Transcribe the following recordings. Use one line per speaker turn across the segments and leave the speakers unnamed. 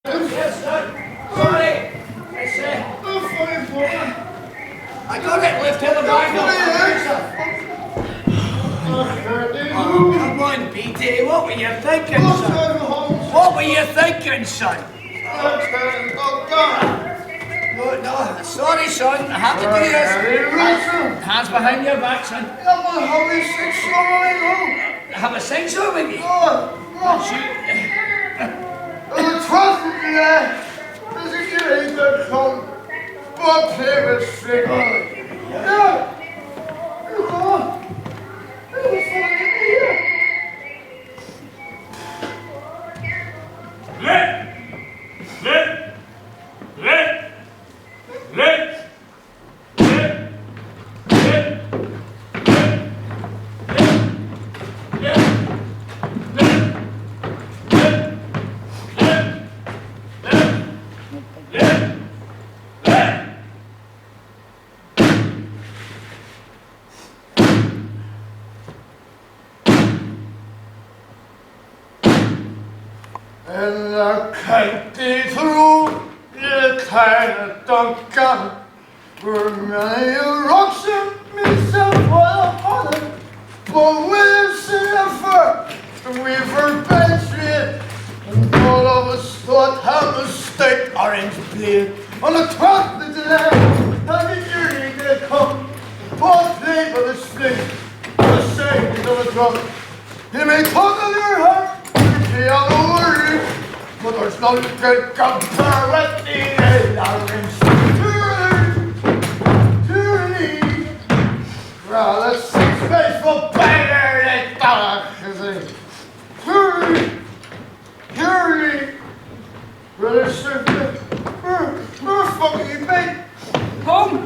Yes, sir. Sorry. I got it left in the bag. Oh, come on, BT. What were you thinking, son? What were you thinking, son? No, sorry, son. I have to do this. Hands behind your back, son. Have a six with me?
In the county through the kind of Duncan, where many rocks and myself while upon it, but we'll suffer, we've bench and all of us thought how mistake orange blade on the 12th of July, how the journey to come, both played by the spring, the sound of a drum. You may talk of your heart, the other word, but there's no good comparity in orange. Tyranny, well, the six faithful beggar that dog is a tyranny, brother, sir, we're fucking big.
Home?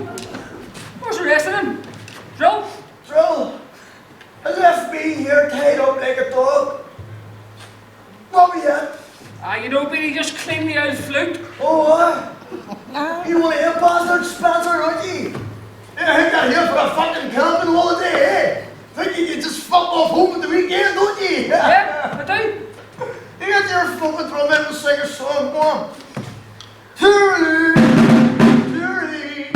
Where's the rest of them? Drill?
Drill, I left me here tied up like a dog. What were you?
You know, Billy, just clean the old flute.
Oh, what? You want to hear bastard Spencer, aren't you? Yeah, I think I'm here for a fucking camping holiday, eh? Think you can just fuck off home at the weekend, don't you?
Yeah, I do.
You get your fucking drum in and sing a song, go on. Tyranny, tyranny.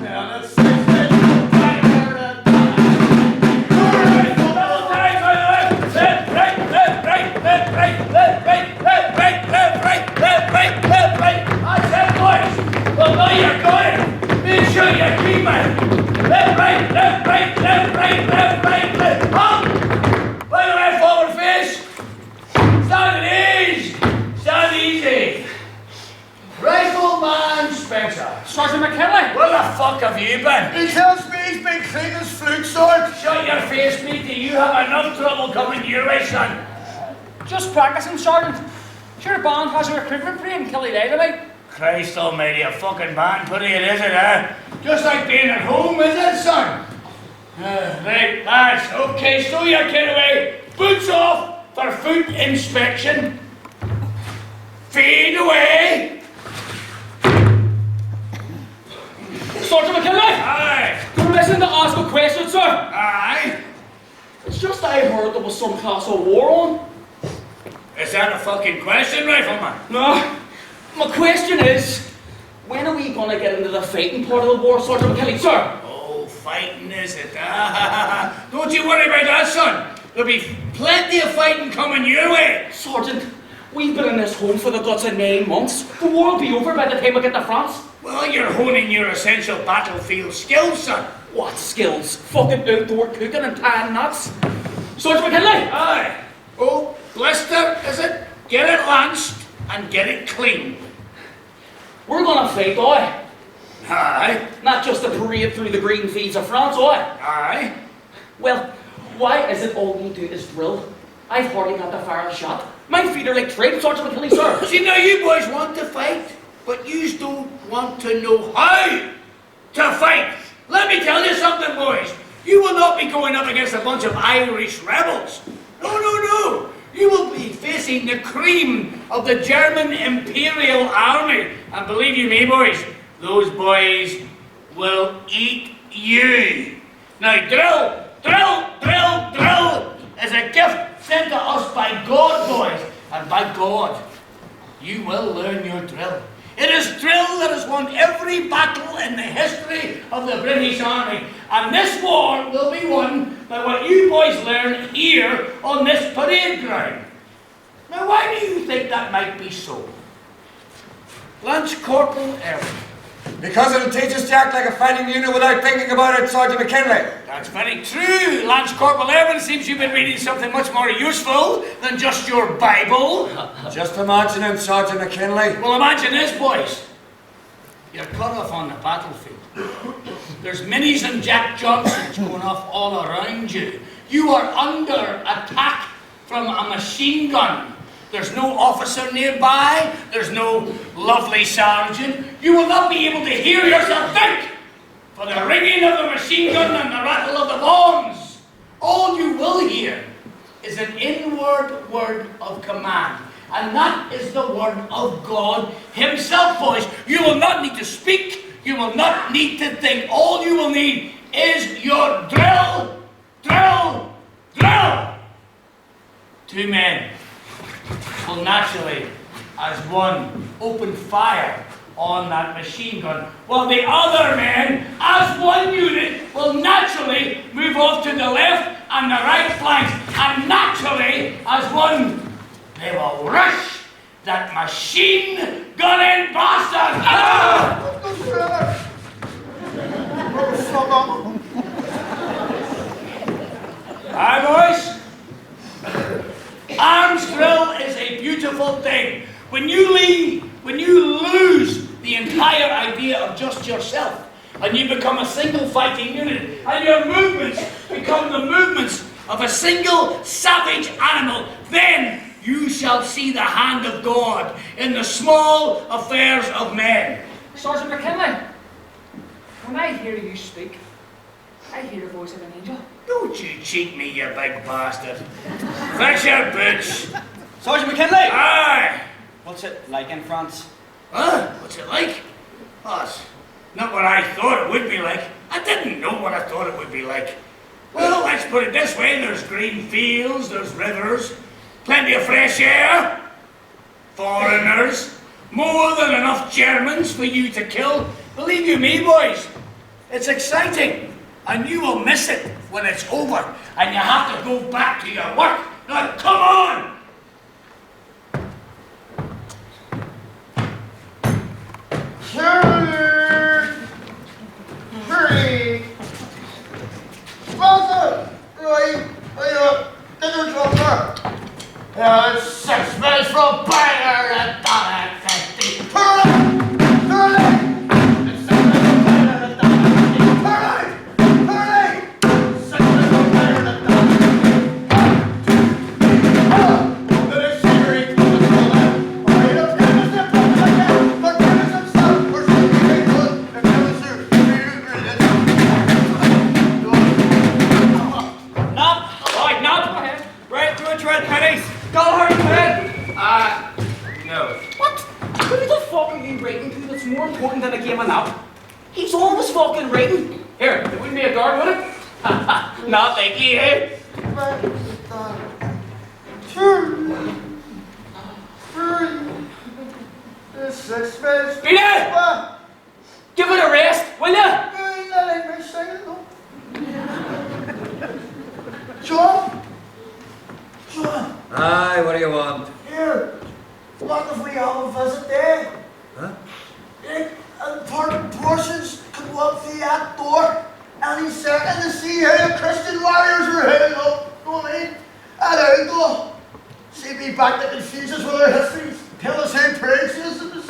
Yeah, that's six minutes.
Well, now you're going. Make sure you keep it. Left, right, left, right, left, right, left, right, left. Up. By the way, forward face. Stand at ease. Stand easy. Rifleman Spencer.
Sergeant McKinley.
Where the fuck have you been?
He tells me he's been cleaning his flute sword.
Shut your face, matey. You have enough trouble coming your way, son.
Just practicing, Sergeant. Sure, the band has a recruitment parade in Killyday tonight.
Christ almighty, a fucking band putty it is it, eh? Just like being at home, is it, son? Right, lads, okay, stow your kid away. Boots off for foot inspection. Feed away.
Sergeant McKinley!
Aye.
Don't listen to ask a question, sir.
Aye.
It's just I heard there was some class of war on.
Is that a fucking question, rifleman?
No. My question is, when are we gonna get into the fighting part of the war, Sergeant McKinley, sir?
Oh, fighting is it? Don't you worry about that, son. There'll be plenty of fighting coming your way.
Sergeant, we've been in this home for the guts of 9 months. The war will be over by the time we get to France.
Well, you're honing your essential battlefield skills, son.
What skills? Fucking outdoor cooking and tying knots. Sergeant McKinley!
Aye. Oh, blister, is it? Get it lanced and get it clean.
We're gonna fight, aye.
Aye.
Not just a parade through the green fields of France, aye.
Aye.
Well, why is it all we do is drill? I've hardly got to fire a shot. My feet are like tripe, Sergeant McKinley, sir.
See, now you boys want to fight, but you don't want to know how to fight. Let me tell you something, boys. You will not be going up against a bunch of Irish rebels. No, no, no. You will be facing the cream of the German Imperial Army. And believe you me, boys, those boys will eat you. Now, drill, drill, drill, drill is a gift sent to us by God, boys. And by God, you will learn your drill. It is drill that has won every battle in the history of the British Army. And this war will be won by what you boys learn here on this parade ground. Now, why do you think that might be so? Lance Corporal Erwin.
Because it'll teach us to act like a fighting unit without thinking about it, Sergeant McKinley.
That's very true. Lance Corporal Erwin seems you've been reading something much more useful than just your Bible.
Just imagine him, Sergeant McKinley.
Well, imagine this, boys. You're cut off on the battlefield. There's Minis and Jack Johnsons going off all around you. You are under attack from a machine gun. There's no officer nearby. There's no lovely sergeant. You will not be able to hear yourself think for the ringing of the machine gun and the rattle of the bombs. All you will hear is an inward word of command. And that is the word of God himself, boys. You will not need to speak. You will not need to think. All you will need is your drill, drill, drill. 2 men will naturally, as one, open fire on that machine gun, while the other men, as one unit, will naturally move off to the left and the right flanks, and naturally, as one, they will rush that machine gunning bastard! Aye, boys? Arms drill is a beautiful thing. When you lose the entire idea of just yourself, and you become a single fighting unit, and your movements become the movements of a single savage animal, then you shall see the hand of God in the small affairs of men.
Sergeant McKinley, when I hear you speak, I hear the voice of an angel.
Don't you cheat me, you big bastard. Fix your boots.
Sergeant McKinley!
Aye.
What's it like in France?
Huh? What's it like? Oh, it's not what I thought it would be like. I didn't know what I thought it would be like. Well, let's put it this way. There's green fields, there's rivers, plenty of fresh air, foreigners, more than enough Germans for you to kill. Believe you me, boys, it's exciting. And you will miss it when it's over, and you have to go back to your work. Now, come on!
Three. Sponsor! Right, dinner dropper. 6 minutes from Banger at $1.50. Hurry!
More important than a game of nap. He's always fucking writing. Here, it wouldn't be a guard, would it? Not thinky, eh?
6 minutes.
Peter! Give it a rest, will ya?
John? John?
Aye, what do you want?
Here. What if we have a visit there?
Huh?
And Prussians could walk through that door any second to see how the Christian warriors are heading up. Know what I mean? And out go. See me back to confuse us with our histories. Tell us how precious it is.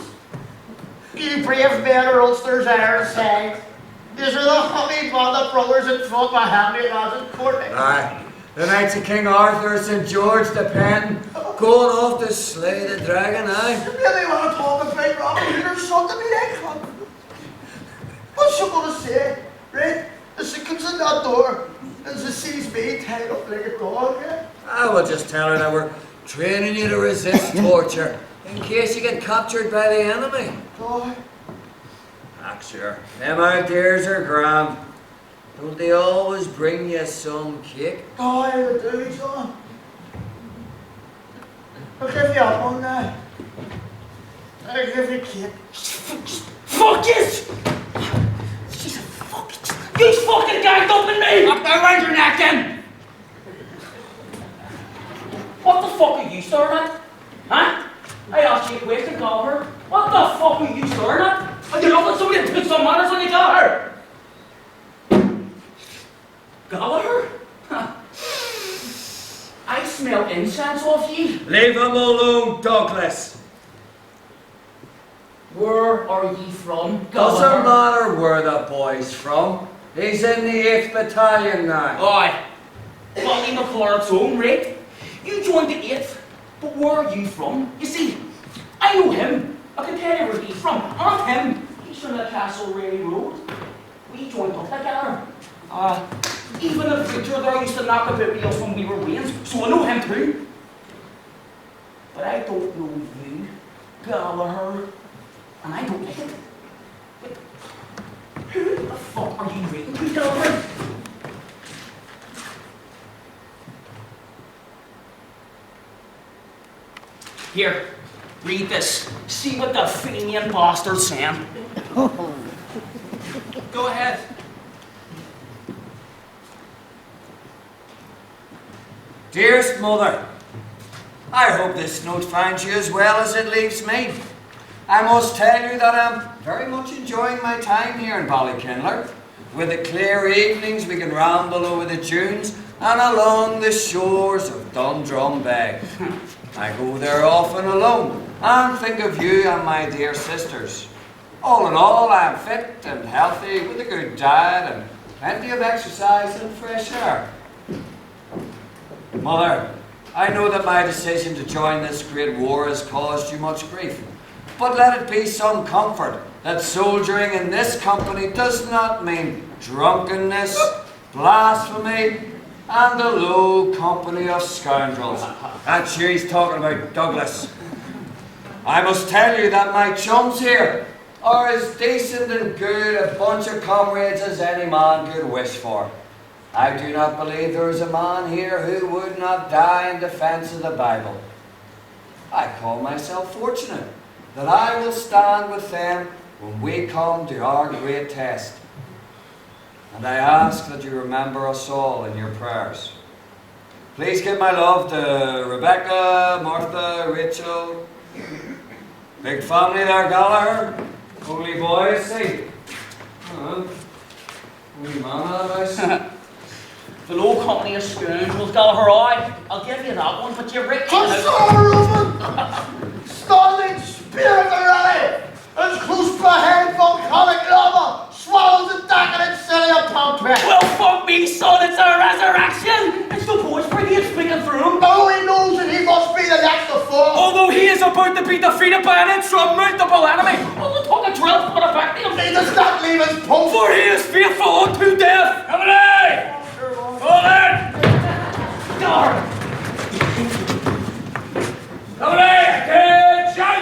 You brave men of Ulster's iron side. These are the honey mother brothers that fought my Henry lads in Courtney.
Aye. The Knights of King Arthur, St. George the Pen, going off to slay the dragon, aye.
You really want to talk about Robin Hood or something to me, eh? What's she going to say, right? As she comes in that door and she sees me tied up like a dog, yeah?
I will just tell her that we're training you to resist torture in case you get captured by the enemy.
Dog.
Ah, sure. Them ideas are grand. Don't they always bring you some cake?
Dog, I would do, John. I'll give you up on that. Magnificent.
Fuck it! She's a fucking... You fucking ganged up on me!
Up there around your neck then!
What the fuck are you staring at? Huh? I asked you a question, Gallagher. What the fuck are you staring at? And you're not somebody to put some manners on you, Gallagher! Gallagher? I smell incense off you.
Leave him alone, Douglas.
Where are ye from,
Doesn't
Gallagher?
matter where the boy's from. He's in the 8th Battalion now.
Aye. Bobby McClurk's home, right? You joined the 8th, but where are you from? You see, I know him. I can tell you where he's from. And him. He's from the Castle Ray Road. We joined up together. Even the preacher there used to knock about with us when we were wains, so I know him too. But I don't know you, Gallagher. And I don't like it. But who the fuck are you reading to, Gallagher? Here, read this. See what the Fenian bastard's saying.
Go ahead.
Dearest mother, I hope this note finds you as well as it leaves me. I must tell you that I'm very much enjoying my time here in Ballykindler. With the clear evenings we can ramble over the dunes and along the shores of Dundrum Bay. I go there often alone and think of you and my dear sisters. All in all, I am fit and healthy with a good diet and plenty of exercise and fresh air. Mother, I know that my decision to join this great war has caused you much grief, but let it be some comfort that soldiering in this company does not mean drunkenness, blasphemy, and a low company of scoundrels. And sure he's talking about Douglas. I must tell you that my chums here are as decent and good a bunch of comrades as any man could wish for. I do not believe there is a man here who would not die in defense of the Bible. I call myself fortunate that I will stand with them when we come to our great test. And I ask that you remember us all in your prayers. Please give my love to Rebecca, Martha, Rachel. Big family there, Gallagher. Only boy, see. Only man of the house.
The low company of scoundrels, Gallagher, I'll give you that one, but you're rich.
Stalling spirit rally! As close behind volcanic lava swallows the decadent city of Pompeii!
Well, fuck me, son, it's a resurrection! It's the boys brigade speaking through.
Oh, he knows that he must be the next to fall!
Although he is about to be defeated by an insurmountable enemy, all the talk of 12 foot of back him.
He does not leave his post!
For he is faithful unto death!
Company! Forward!
Guard!
Company! Attention!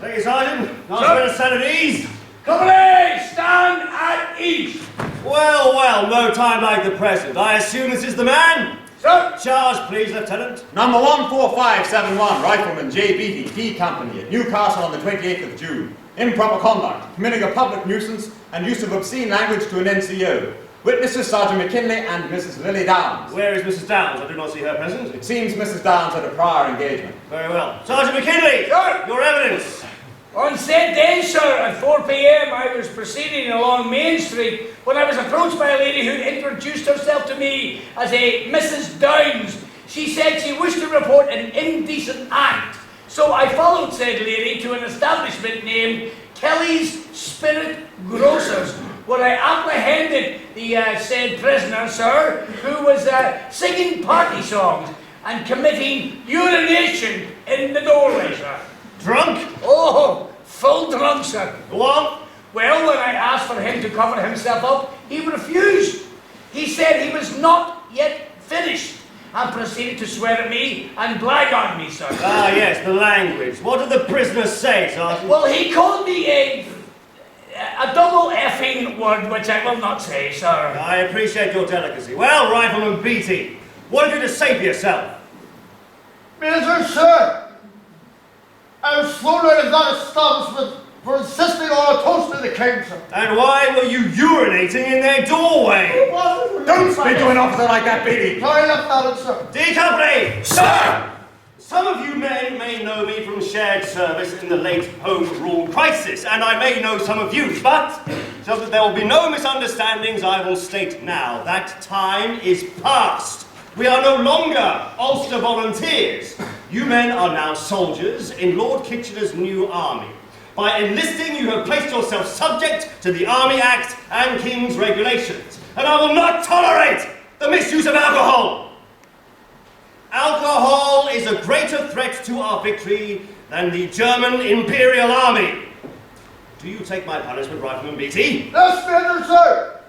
Thank you, Sergeant. Nice way to stand at ease.
Company! Stand at ease!
Well, no time like the present. I assume this is the man?
Sir!
Charge, please, Lieutenant.
Number 14571, Rifleman J. Beatty, D Company, at Newcastle on the 28th of June. Improper conduct, committing a public nuisance, and use of obscene language to an NCO. Witnesses Sergeant McKinley and Mrs. Lily Downs.
Where is Mrs. Downs? I do not see her present.
It seems Mrs. Downs had a prior engagement.
Very well. Sergeant McKinley!
Sir!
Your evidence!
On said day, sir, at 4 p.m. I was proceeding along Main Street when I was approached by a lady who introduced herself to me as a Mrs. Downs. She said she wished to report an indecent act. So I followed said lady to an establishment named Kelly's Spirit Grocers, where I apprehended the said prisoner, sir, who was singing party songs and committing urination in the doorway, sir.
Drunk?
Oh, full drunk, sir.
Go on.
Well, when I asked for him to cover himself up, he refused. He said he was not yet finished and proceeded to swear at me and blackguard me, sir.
Ah, yes, the language. What did the prisoner say, Sergeant?
Well, he called me a double effing word, which I will not say, sir.
I appreciate your delicacy. Well, Rifleman Beatty, what have you to say for yourself?
Major, sir, I
I was thrown out of that establishment for insisting on a toast to the king, sir.
And why were you urinating in their doorway?
Don't speak to an officer like that, Beatty!
Sorry, Lieutenant, sir.
D Company! Sir! Some of you men may know me from shared service in the late Home Rule crisis, and I may know some of you, but so that there will be no misunderstandings, I will state now that time is past. We are no longer Ulster volunteers. You men are now soldiers in Lord Kitchener's new army. By enlisting, you have placed yourself subject to the Army Act and King's regulations, and I will not tolerate the misuse of alcohol. Alcohol is a greater threat to our victory than the German Imperial Army. Do you take my punishment, Rifleman Beatty?
Yes, Major, sir.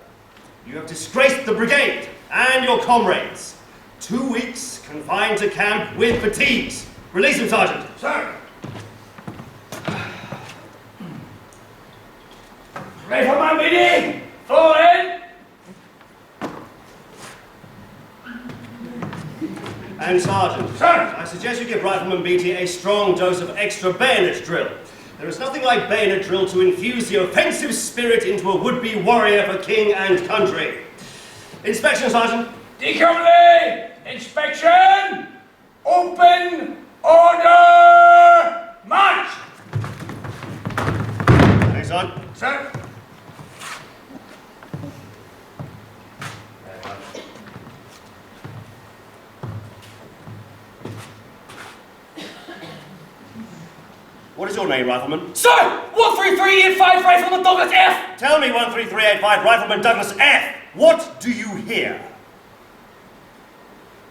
You have disgraced the brigade and your comrades. 2 weeks confined to camp with fatigues. Release him, Sergeant.
Sir. Rifleman Beatty, fall in.
And Sergeant,
Sir.
I suggest you give Rifleman Beatty a strong dose of extra bayonet drill. There is nothing like bayonet drill to infuse the offensive spirit into a would-be warrior for king and country. Inspection, Sergeant.
D Company, inspection, open, order, march.
Thanks, Sergeant.
Sir.
What is your name, Rifleman?
Sir! 13385 Rifleman Douglas F!
Tell me, 13385 Rifleman Douglas F. What do you hear?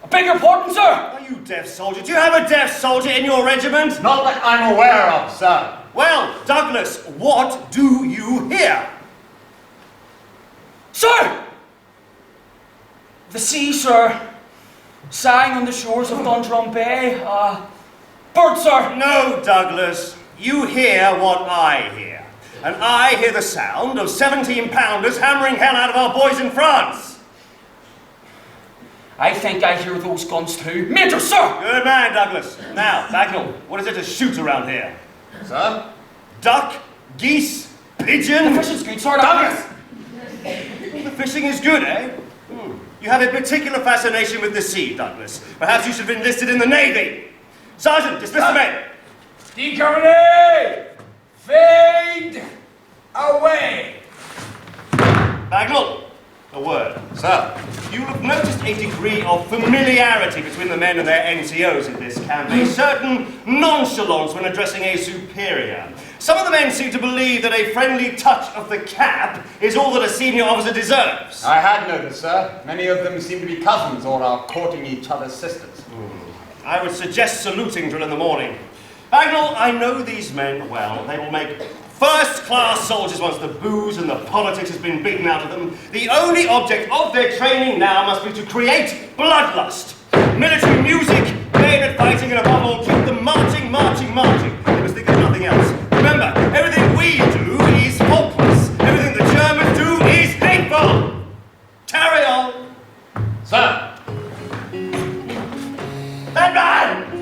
I beg your pardon, sir!
Are you deaf soldier? Do you have a deaf soldier in your regiment?
Not that I'm aware of, sir.
Well, Douglas, what do you hear?
Sir! The sea, sir. Sighing on the shores of Dundrum Bay. Bird, sir.
No, Douglas. You hear what I hear. And I hear the sound of 17-pounders hammering hell out of our boys in France.
I think I hear those guns too. Major, sir!
Good man, Douglas. Now, Bagnall, what is it to shoot around here?
Sir?
Duck? Geese? Pigeon?
The fishing's good, sir.
Douglas! The fishing is good, eh? You have a particular fascination with the sea, Douglas. Perhaps you should have enlisted in the Navy. Sergeant, dismiss the men.
D Company, fade away.
Bagnall, a word.
Sir?
You will have noticed a degree of familiarity between the men and their NCOs in this camp, a certain nonchalance when addressing a superior. Some of the men seem to believe that a friendly touch of the cap is all that a senior officer deserves.
I had noticed, sir. Many of them seem to be cousins or are courting each other's sisters.
I would suggest saluting drill in the morning. Bagnall, I know these men well. They will make first-class soldiers once the booze and the politics has been beaten out of them. The only object of their training now must be to create bloodlust. Military music, bayonet fighting, and above all, keep them marching, marching, marching. They must think of nothing else. Remember, everything we do is faultless. Everything the Germans do is hateful. Carry on.
Sir?
That man!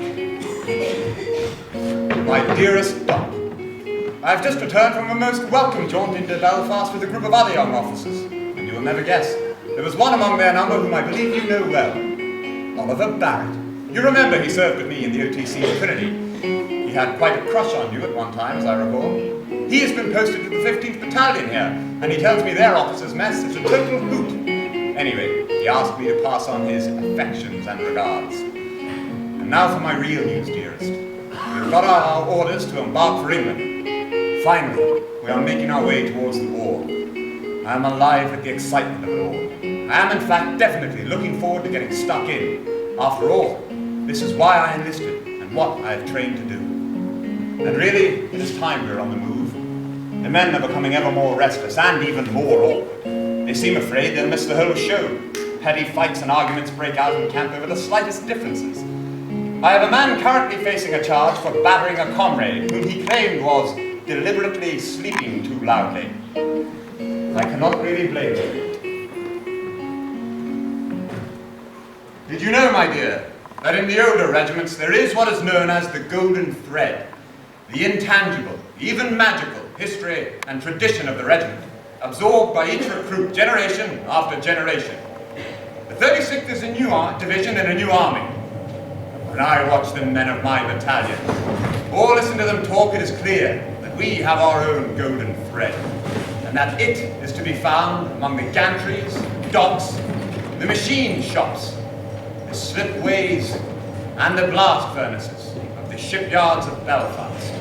My dearest Doc, I have just returned from a most welcome jaunt into Belfast with a group of other young officers, and you will never guess. There was one among their number whom I believe you know well, Oliver Barrett. You remember he served with me in the OTC in Trinity. He had quite a crush on you at one time, as I recall. He has been posted to the 15th Battalion here, and he tells me their officers' mess is a total hoot. Anyway, he asked me to pass on his affections and regards. And now for my real news, dearest. We've got our orders to embark for England. Finally, we are making our way towards the war. I am alive with the excitement of it all. I am, in fact, definitely looking forward to getting stuck in. After all, this is why I enlisted and what I have trained to do. And really, it is time we were on the move. The men are becoming ever more restless and even more awkward. They seem afraid they'll miss the whole show. Petty fights and arguments break out in camp over the slightest differences. I have a man currently facing a charge for battering a comrade whom he claimed was deliberately sleeping too loudly. I cannot really blame him. Did you know, my dear, that in the older regiments there is what is known as the golden thread? the intangible, even magical, history and tradition of the regiment, absorbed by each recruit generation after generation. The 36th is a new division in a new army. When I watch the men of my battalion, or listen to them talk, it is clear that we have our own golden thread, and that it is to be found among the gantries, docks, the machine shops, the slipways, and the blast furnaces of the shipyards of Belfast.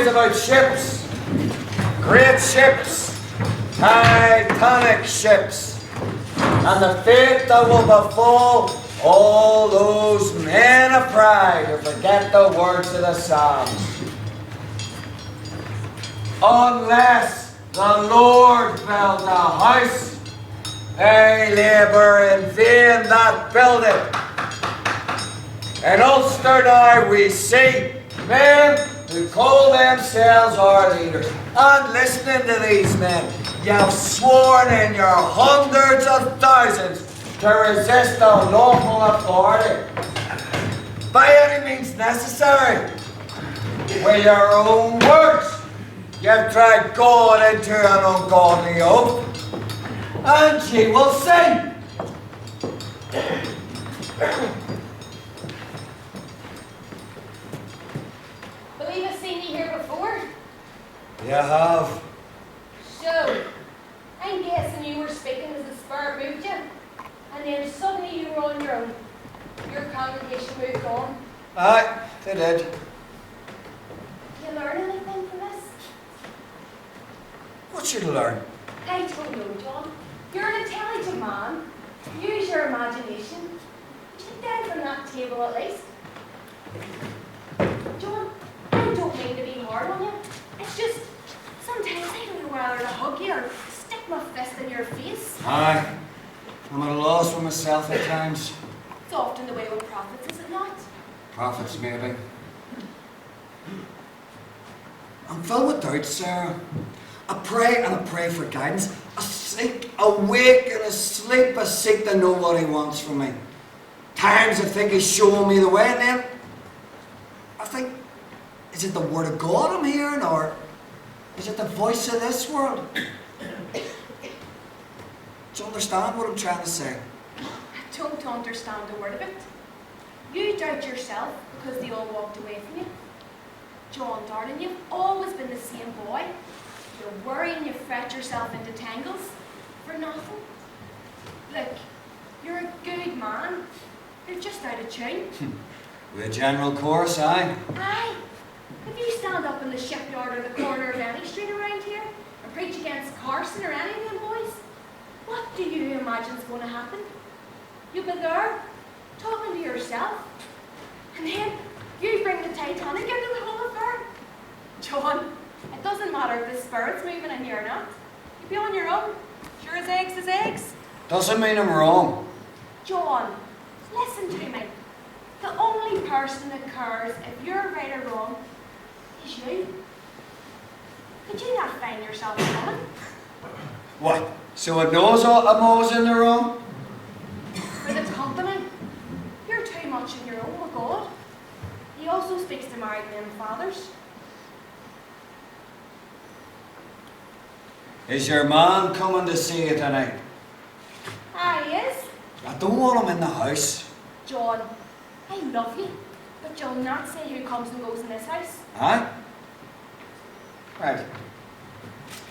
About ships, great ships, Titanic ships, and the fate that will befall all those men of pride who forget the words of the Psalms. Unless the Lord build a house, they labour in vain that build it. In Ulster now we see men who call themselves our leaders. And listening to these men, you have sworn in your hundreds of thousands to resist the lawful authority by any means necessary. With your own words, you have dragged God into an ungodly oath, and ye will sing.
Believe I've seen you here before.
You have.
So, I'm guessing you were speaking as the Spirit moved you, and then suddenly you were on your own. Your congregation moved on.
Aye, they did.
Did you learn anything from this?
What should you learn?
I don't know, John. You're an intelligent man. Use your imagination. Get down from that table at least. John, I don't mean to be hard on you. It's just, sometimes I don't know whether to hug you or stick my fist in your face.
Aye, I'm at a loss for myself at times.
It's often the way with prophets, is it not?
Prophets, maybe. I'm filled with doubt, Sarah. I pray and I pray for guidance. I seek, awake and asleep, I seek to know what he wants from me. Times I think he's showing me the way, and then I think, is it the word of God I'm hearing, or is it the voice of this world? Do you understand what I'm trying to say?
I don't understand a word of it. You doubt yourself because they all walked away from you. John, darling, you've always been the same boy. You worry and you fret yourself into tangles for nothing. Look, you're a good man. You're just out of tune.
With a general chorus, aye.
Aye. If you stand up in the shipyard or the corner of any street around here and preach against Carson or any of them boys, What do you imagine's going to happen? You'll be there, talking to yourself, and then you bring the Titanic into the whole affair. John, it doesn't matter if the spirit's moving in here or not. You'll be on your own. Sure as eggs is eggs.
Doesn't mean I'm wrong.
John, listen to me. The only person that cares if you're right or wrong is you. Could you not find yourself a woman?
What? So it knows I'm always in the wrong?
For the company. You're too much in your own with God. He also speaks to married men and fathers.
Is your man coming to see you tonight?
Ah, he is.
I don't want him in the house.
John, I love you, but you'll not say who comes and goes in this house.
Aye? Right.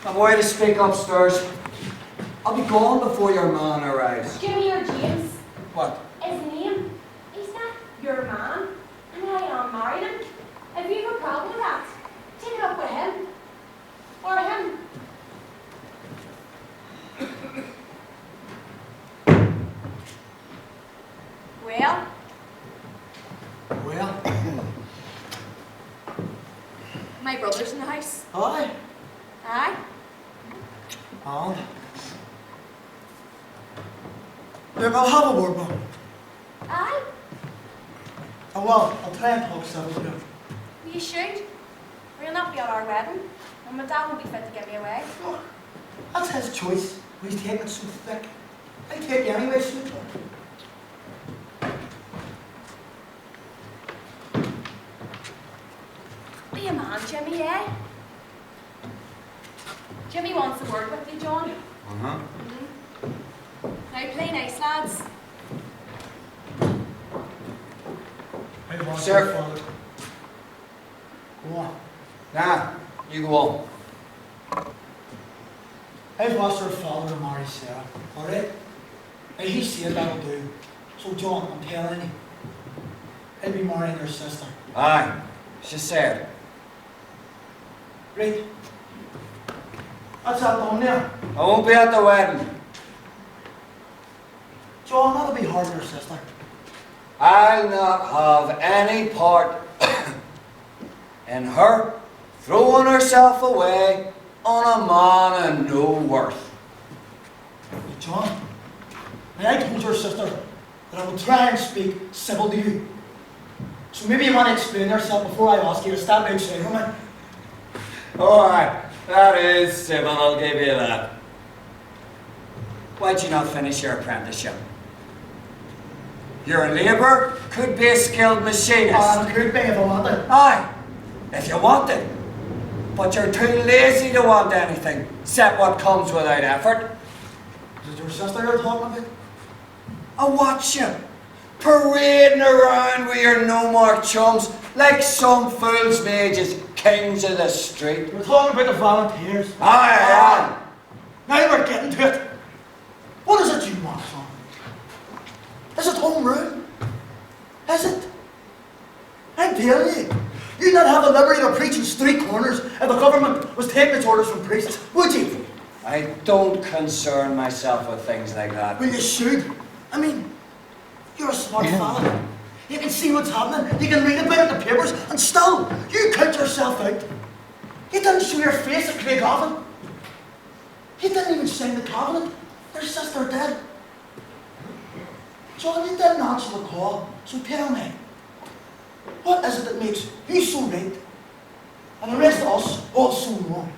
I'm away to speak upstairs. I'll be gone before your man arrives.
Jimmy or James,
What?
his name, he's not your man, and I am married him. If you have a problem with that, take it up with him. Or him. Well?
Well,
My brother's in the house.
aye.
Aye?
And look, I'll have a word with him.
Aye?
Oh, well, I'll try and talk civil to him.
You should. Or you'll not be at our wedding, and my dad won't be fit to get me away.
Look, that's his choice. He's taking it so thick. I take you anyway, sweetheart.
Be a man, Jimmy, eh? Jimmy wants a word with you, John.
Uh-huh.
Now play nice, lads.
I want
Sir.
your father. Go on.
Nah, you go on.
I've asked her father to marry Sarah, alright? Now he said that'll do. So John, I'm telling you, I'll be marrying your sister.
Aye, she said.
Right? That's that done there.
I won't be at the wedding.
John, that'll be hard on your sister.
I'll not have any part in her throwing herself away on a man of no worth.
John, now I told your sister that I would try and speak civil to you. So maybe you want to explain yourself before I ask you to step outside for me.
Alright, that is civil, I'll give you that. Why'd you not finish your apprenticeship? You're a labourer, could be a skilled machinist.
I could be if I wanted.
Aye, if you wanted. But you're too lazy to want anything, except what comes without effort.
Is it your sister you're talking about?
I watch you, parading around with your no more chums, like some fool's mages, kings of the street.
We're talking about the volunteers.
Aye,
Now we're getting to it. What is it you want, son? Is it home rule? Is it? I'm telling you, you'd not have the liberty to preach in street corners if the government was taking its orders from priests, would you?
I don't concern myself with things like that.
Well, you should. I mean, you're a smart fella. You can see what's happening, you can read about it in the papers, and still, you count yourself out. You didn't show your face at Craigavon. You didn't even sign the covenant. Your sister did. John, you didn't answer the call, so tell me, what is it that makes you so right, and the rest of us all so wrong?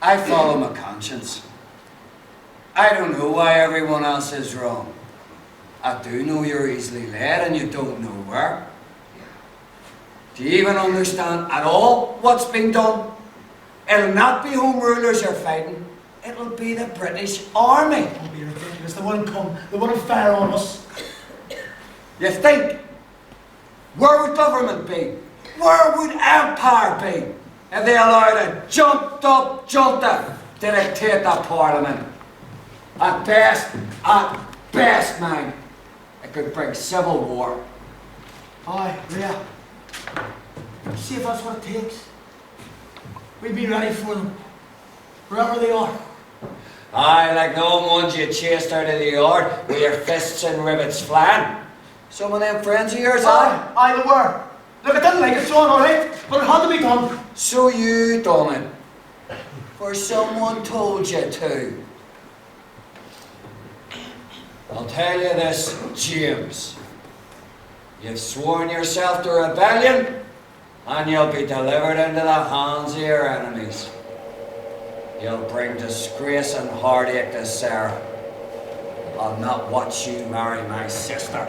I follow my conscience. I don't know why everyone else is wrong. I do know you're easily led and you don't know where. Do you even understand at all what's been done? It'll not be home rulers you're fighting. It'll be the British Army.
Don't be ridiculous. They wouldn't come. They wouldn't fire on us.
You think? Where would government be? Where would empire be? If they allowed a jumped-up junta to dictate the parliament? At best, man, it could bring civil war.
Aye, yeah. See if that's what it takes. We'd be ready for them, wherever they are.
Aye, like the ones you chased out of the yard with your fists and rivets flying. Some of them friends of yours, aye?
Aye, they were. Look, I didn't like it, John, all right? But it had to be done.
So you done it. For someone told you to. I'll tell you this, James. You've sworn yourself to rebellion, and you'll be delivered into the hands of your enemies. You'll bring disgrace and heartache to Sarah. I'll not watch you marry my sister.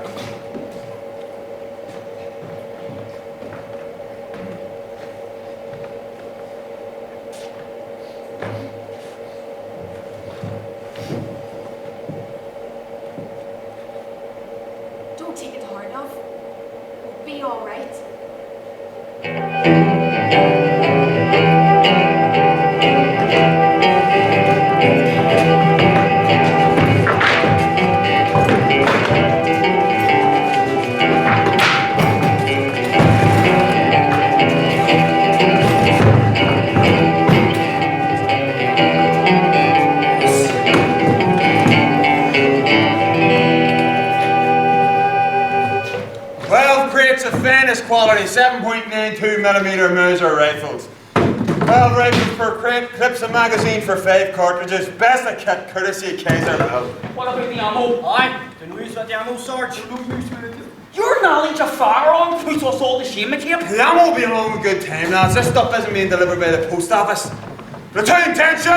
Don't take it to heart, love. It'll be all right.
Finest quality 7.92mm Mauser rifles. 12 rifles per crate, clips a magazine for 5 cartridges. Best of kit, courtesy of Kaiser Love.
What about the ammo?
Aye, the news about the ammo, Sarge.
Your knowledge of firearms puts us all to shame, McCabe.
The ammo will be along a good time, lads. This stuff isn't being delivered by the post office. Platoon, tension!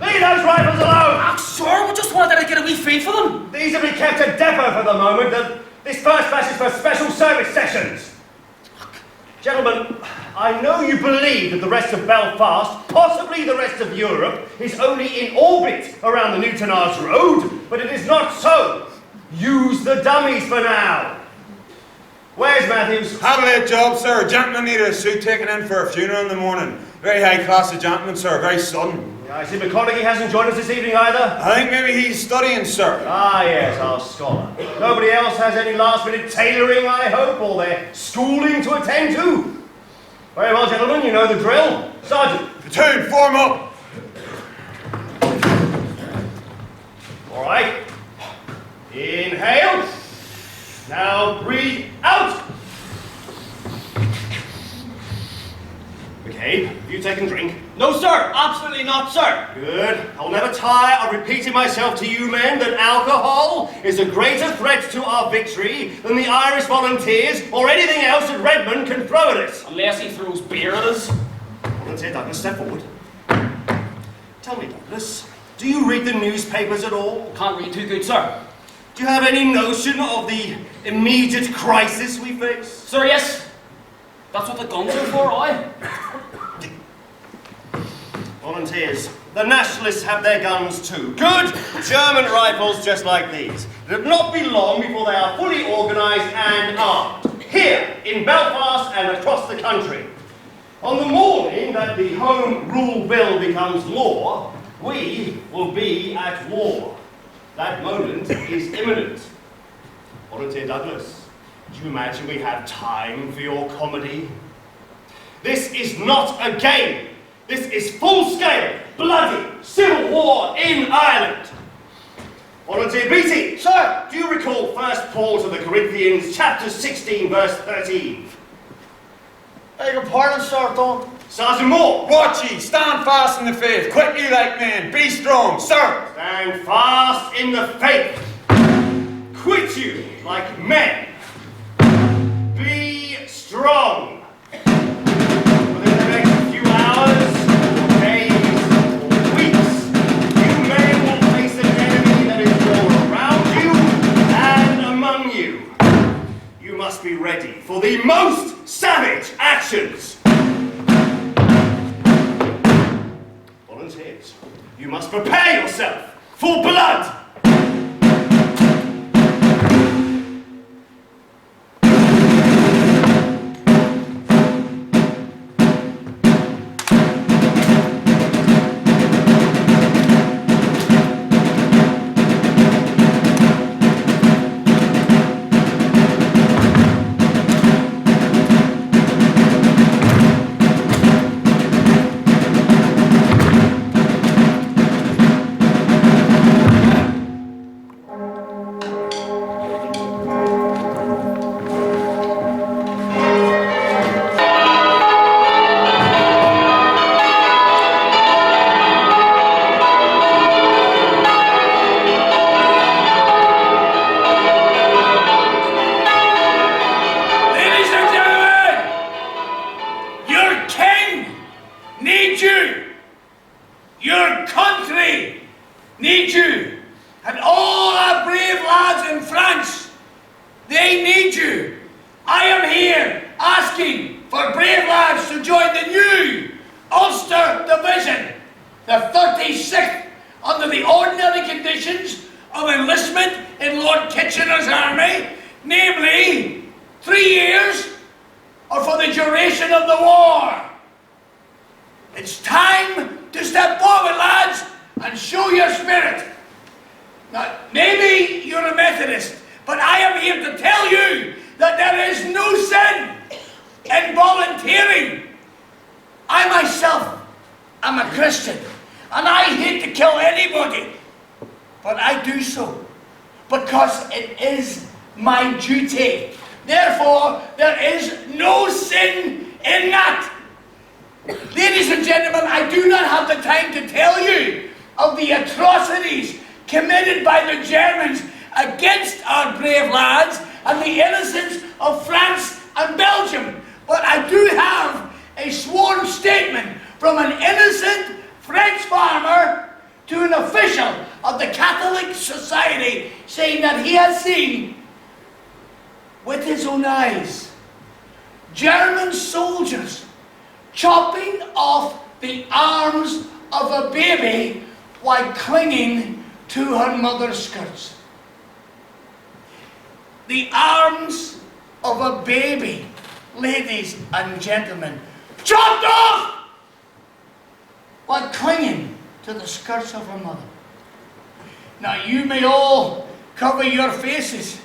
Leave those rifles alone!
Ah, sir, we just wanted to get a wee feel for them.
These have been kept at depot for the moment. This first batch is for special service sessions. Gentlemen, I know you believe that the rest of Belfast, possibly the rest of Europe, is only in orbit around the Newtonards Road, but it is not so. Use the dummies for now. Where's Matthews?
Had a late job, sir. Gentleman needed a suit taken in for a funeral in the morning. Very high class of gentleman, sir. Very sudden.
I see McConaughey hasn't joined us this evening either.
I think maybe he's studying, sir.
Ah, yes, our scholar. Nobody else has any last-minute tailoring, I hope, or their schooling to attend to. Very well, gentlemen, you know the drill. Sergeant.
Platoon, form up.
All right. Inhale. Now breathe out. McCabe, have you taken drink?
No, sir, absolutely not, sir.
Good. I'll never tire of repeating myself to you men that alcohol is a greater threat to our victory than the Irish Volunteers or anything else that Redmond can throw at us.
Unless he throws beer at us.
Volunteer Douglas, step forward. Tell me, Douglas, do you read the newspapers at all?
Can't read too good, sir.
Do you have any notion of the immediate crisis we face?
Sir, yes. That's what the guns are for, aye.
Volunteers. The Nationalists have their guns too. Good German rifles just like these. It'll not be long before they are fully organised and armed. Here, in Belfast and across the country. On the morning that the Home Rule Bill becomes law, we will be at war. That moment is imminent. Volunteer Douglas, do you imagine we have time for your comedy? This is not a game. This is full-scale, bloody civil war in Ireland. Volunteer Beatty, sir, do you recall 1 Paul to the Corinthians, chapter 16, verse 13?
Beg your pardon, sir, don't.
Sergeant Moore.
Watch ye, stand fast in the faith. Quit ye like men. Be strong, sir.
Stand fast in the faith. Quit you like men. Be strong. Within the next few hours, or days, or weeks, you men will face an enemy that is all around you and among you. You must be ready for the most savage actions. Volunteers, you must prepare yourself for blood.
need you. I am here asking for brave lads to join the new Ulster Division, the 36th, under the ordinary conditions of enlistment in Lord Kitchener's army, namely 3 years or for the duration of the war. It's time to step forward, lads, and show your spirit. Now, maybe you're a Methodist, but I am here to tell you that there is no sin in volunteering. I myself am a Christian, and I hate to kill anybody, but I do so because it is my duty. Therefore, there is no sin in that. Ladies and gentlemen, I do not have the time to tell you of the atrocities committed by the Germans against our brave lads and the innocents of France and Belgium. But I do have a sworn statement from an innocent French farmer to an official of the Catholic Society saying that he has seen with his own eyes German soldiers chopping off the arms of a baby while clinging to her mother's skirts. The arms of a baby, ladies and gentlemen, chopped off while clinging to the skirts of her mother. Now, you may all cover your faces,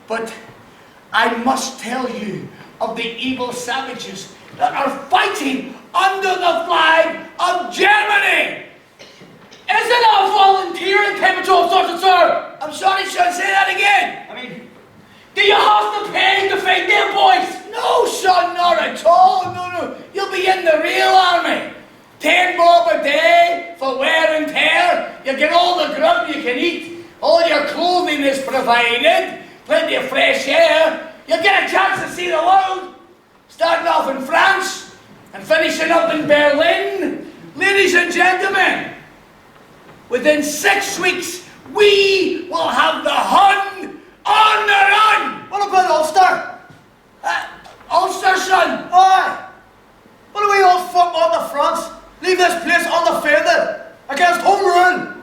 but I must tell you of the evil savages that are fighting under the flag of Germany.
Isn't that volunteering came to all sorts of, sir?
I'm sorry, son, say that again.
I mean, do you have to pay to fight them boys?
No, son, not at all. No. You'll be in the real army. 10 bob a day for wear and tear. You get all the grub you can eat. All your clothing is provided. Plenty of fresh air. You get a chance to see the world. Starting off in France and finishing up in Berlin. Ladies and gentlemen, within 6 weeks, we will have the Hun on the run!
What about Ulster?
Ulster, son!
Aye. What do we all fuck on to France? Leave this place undefended against home rule.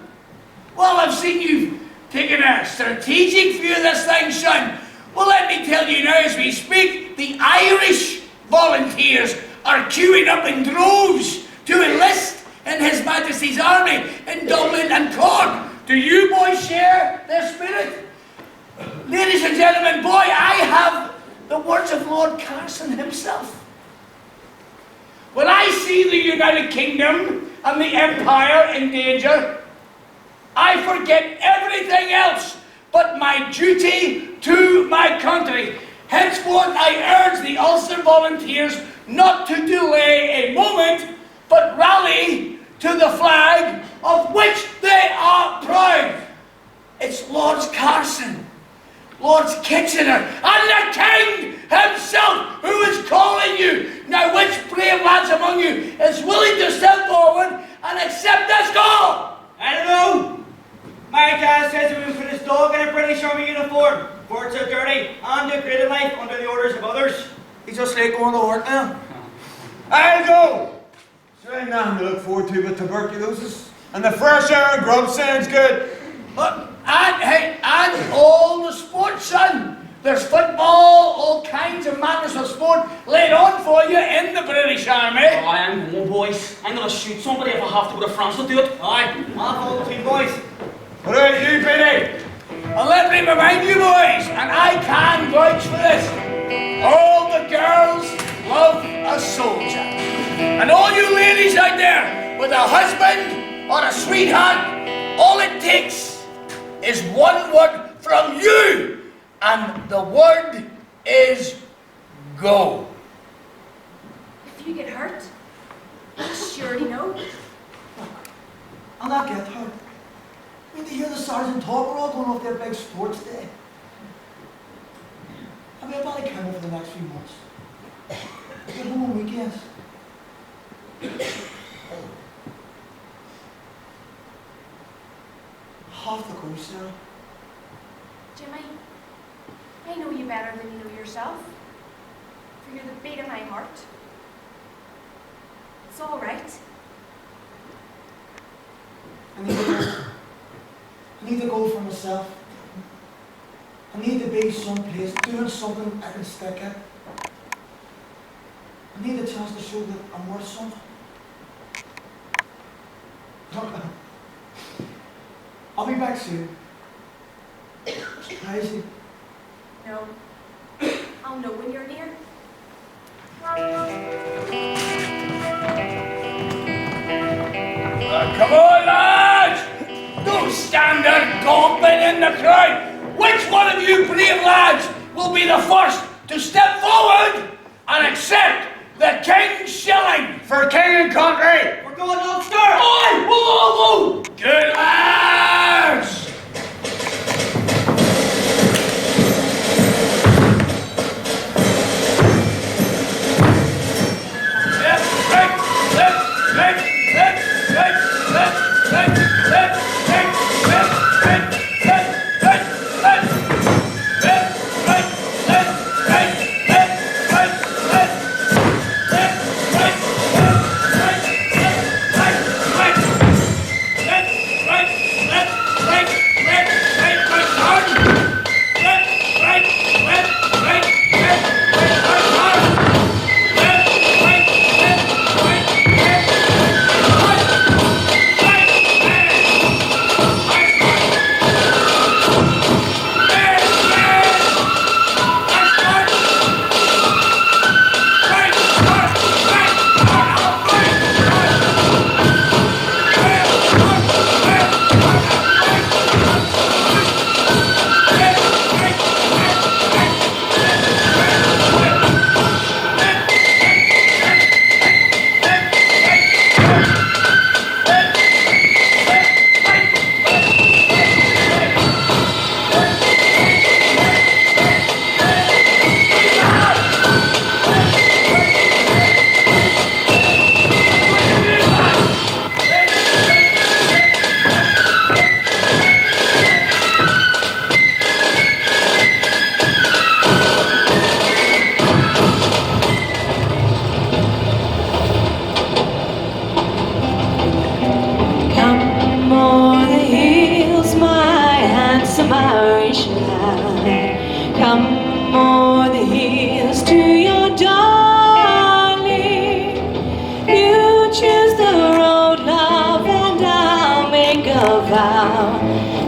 Well, I've seen you taking a strategic view of this thing, son. Well, let me tell you now, as we speak, the Irish volunteers are queuing up in droves to enlist in His Majesty's Army in Dublin and Cork. Do you boys share their spirit? Ladies and gentlemen, boy, I have the words of Lord Carson himself. When I see the United Kingdom and the Empire in danger, I forget everything else but my duty to my country. Henceforth, I urge the Ulster volunteers not to delay a moment, but rally to the flag of which they are proud. It's Lord Carson, Lord Kitchener, and the King himself who is calling you. Now, which brave lads among you is willing to step forward and accept this call?
I don't know. My dad says we will put his dog in a British Army uniform, for it's so dirty and degraded life under the orders of others.
He's just like going to work now.
I'll go! So I nothing to look forward to but tuberculosis. And the fresh air and grub sounds good.
And all the sports, son. There's football, all kinds of matters of sport laid on for you in the British Army.
Oh, I am going, boys. I'm going to shoot somebody if I have to go to France to do it.
Aye, I'll follow between boys.
What about you, Billy?
And let me remind you, boys, and I can vouch for this, all the girls love a soldier. And all you ladies out there with a husband or a sweetheart, all it takes is one word from you, and the word is go.
If you get hurt, you surely know.
I'll not get hurt. I mean, to hear the sergeant talk, we're all going off their big sports day. I'll be about Canada for the next few months. Get home on weekends. Have to go, Sarah.
Jimmy, I I know you better than you know yourself. For you're the beat of my heart. It's all right.
I need to go for myself. I need to be someplace doing something I can stick at. I need a chance to show that I'm worth something. Look, I'll be back soon. Surprise you.
No. I'll know when you're near.
Come on, lads! Don't stand there gawping in the crowd. Which one of you brave lads will be the first to step forward and accept the King's shilling for King and Country?
We're going Ulster!
Oi! Whoa, whoa, whoa! Good lads!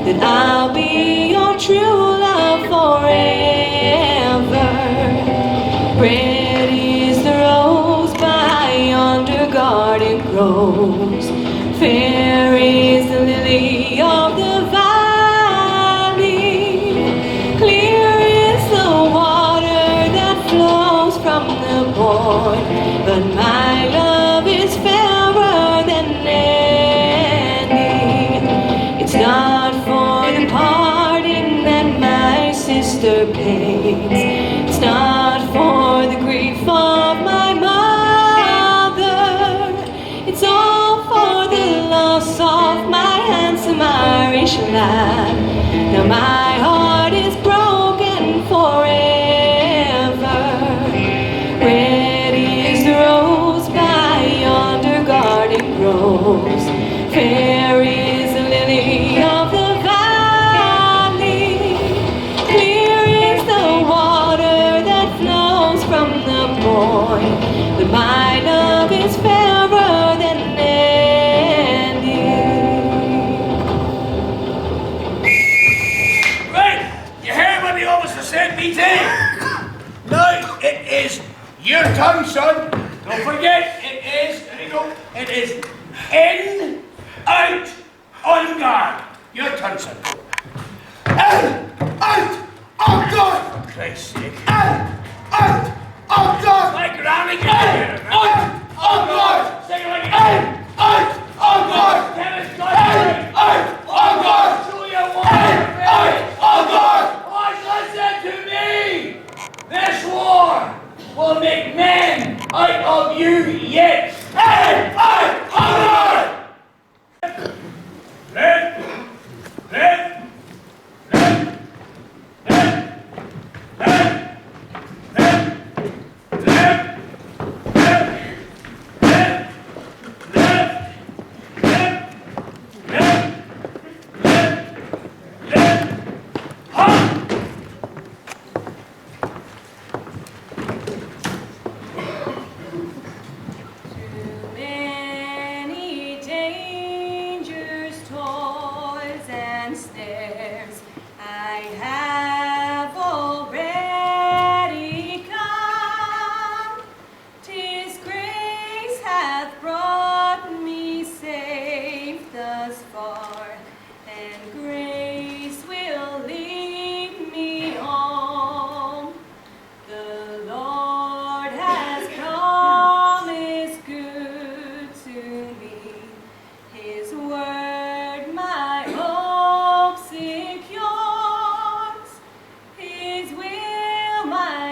That I'll be your true love forever. Red is the rose by yonder garden grows. Fair is the lily of the valley. Clear is the water that flows from the bourne. But my love is fairer than any. It's not for the parting that my sister pays. It's not for the grief of my mother. It's all for the loss of my handsome Irish lad. Now my heart is broken forever. Red is the rose by yonder garden grows. Fair is the lily of the valley. Clear is the water that flows from the bourne. But my love is fairer than any.
Right, you hear what the officer said, BT? Now it is your turn, son. Don't forget, it is, there you go, it is in, out, on guard. Your turn, son.
Out! On guard!
For Christ's sake.
Out! On guard!
My granny can hear it.
Out! On guard!
Sing it like
Out! On guard!
Tennis,
Out! On guard!
show you what.
Out! On guard!
Boys, listen to me. This war will make men out of you yet.
Out! On guard!
Red!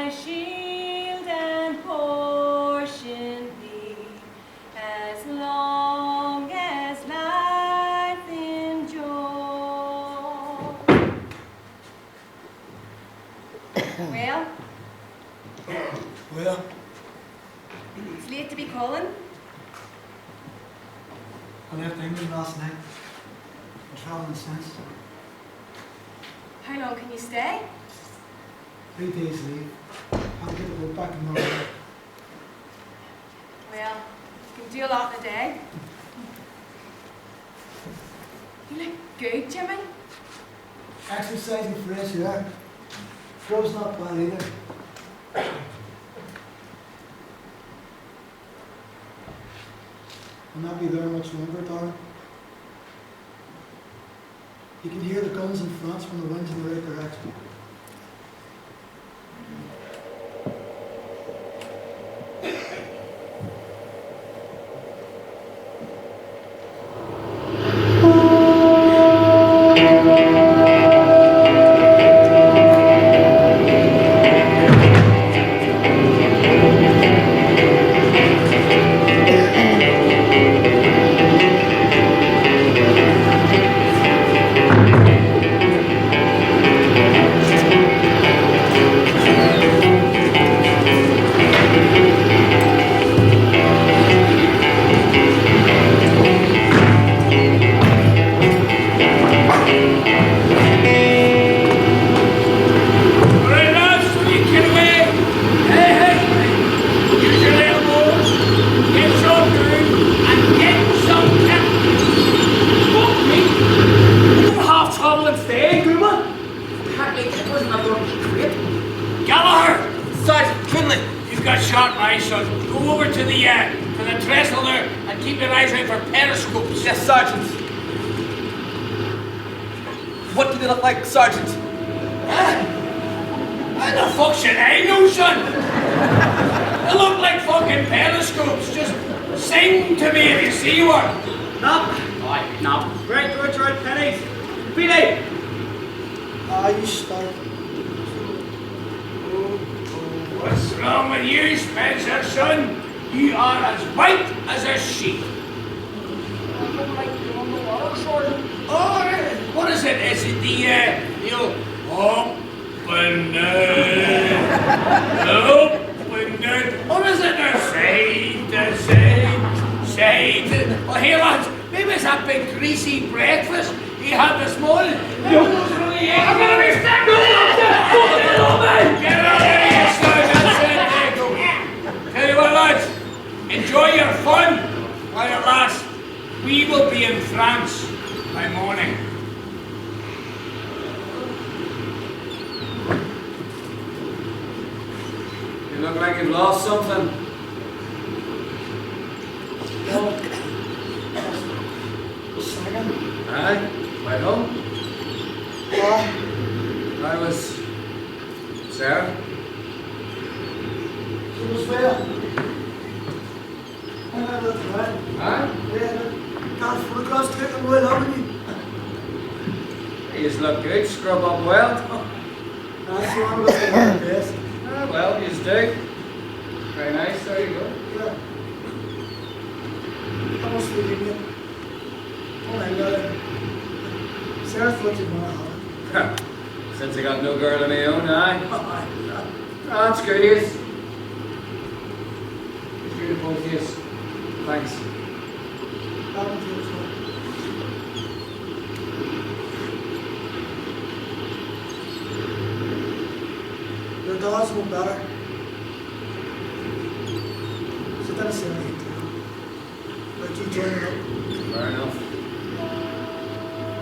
my shield and portion be, as long as life endures. Well,
Well,
it's late to be calling.
I left England last night. I'm travelling since.
How long can you stay?
3 days leave. I'll get the boat back in Norway.
Well, you can do a lot in a day. You look good, Jimmy.
Exercising fresh air. Grub's not bad either. I'll not be there much longer, darling. You can hear the guns in France when the wind's in the right direction.
Sergeant. How the fuck should I know, son? They look like fucking periscopes. Just sing to me if you see one.
Nop.
Aye, no.
Great Richard Pennies. Billy.
Ah, you start.
What's wrong with you, Spencer, son? You are as white as a sheet. Oh, what is it? Is it the old up and down, what is it there? Side. Oh, here, lads, maybe it's that big greasy breakfast you had this morning. I'm gonna be stuck with it. Get out of here, son. That's it. There you go. Tell you what, lads, enjoy your fun while it lasts. We will be in France by morning.
You look like you've lost something.
No. Second.
Aye? Right home?
Why?
I was... Sarah?
It was well. I had a friend.
Aye?
Yeah, got photographs taken well, haven't you?
You just look good, scrub up well.
That's the one with the best.
Ah, well, you do. Very nice, there you go.
Yeah. I must be giving you. Oh my God. Sarah thought you'd want to have it.
Since I got no girl of my own, aye?
Oh,
That's good, yes. It's good to both yes. Thanks.
happened to you as well. Your dog's no better. So that's the only thing. But you join her up.
Fair enough.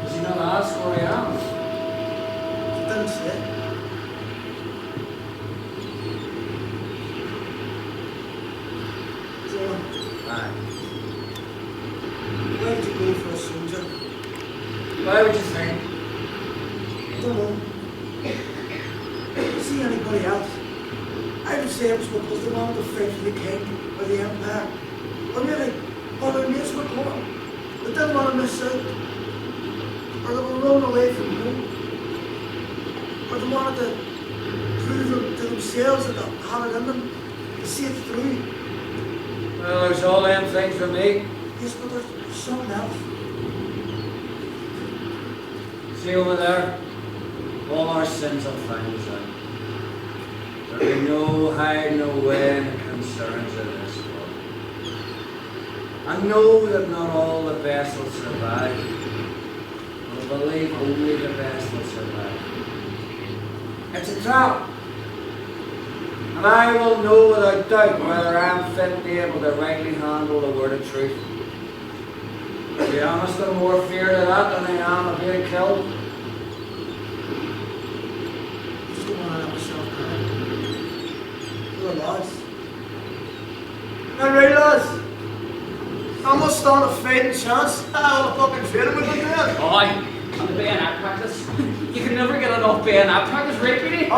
Does he not ask where I am?
So didn't say. So,
Aye.
where did you go for a soldier?
Why would you think?
I don't know. See anybody else? I would say it was because they wanted to fight for the king or the empire. Or maybe all their mates were going. They didn't want to miss out. Or they were running away from home. Or they wanted to prove
to themselves that they've had it in them. They see it through.
Well, there's all them things for me.
Yes, but there's something else.
See over there? All our sins will find us out. There'll be no hiding away in the concerns of this world. I know that not all the best will survive. I believe only the best will survive. It's a trap. And I will know without doubt whether I'm fit to be able to rightly handle the word of truth. To be honest, I'm more feared of that than I am of being killed.
Just don't want to let myself cry. You're lads. Not right, lads. I must stand a fighting chance. I will fucking fight him with the dead.
Aye, and the bayonet practice. You can never get enough bayonet practice, right, Petey?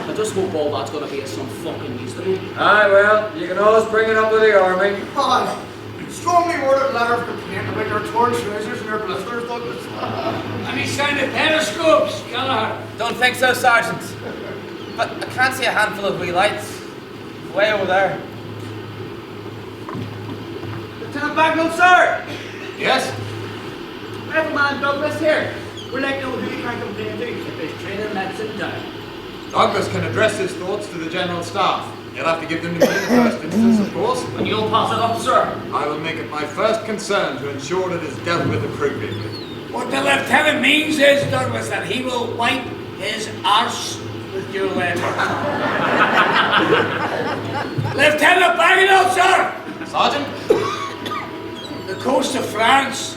I just hope all that's going to be of some fucking use to me.
Aye, well, you can always bring it up with the army.
Aye. Strongly worded letter of complaint about your torn trousers and your blisters, Douglas. Any sign of periscopes, Gallagher?
Don't think so, Sergeant. But I can't see a handful of wee lights. Way over there. Lieutenant Bagnall, sir!
Yes?
Rifleman Douglas here. We'd like to know who you can complain to if there's training medicine down.
Douglas can address his thoughts to the General Staff. You'll have to give them to me in the first instance, of course.
And you'll pass it up, sir.
I will make it my first concern to ensure that it is dealt with appropriately.
What the lieutenant means is, Douglas, that he will wipe his arse with your letter. Lieutenant Bagnall, sir!
Sergeant?
The coast of France.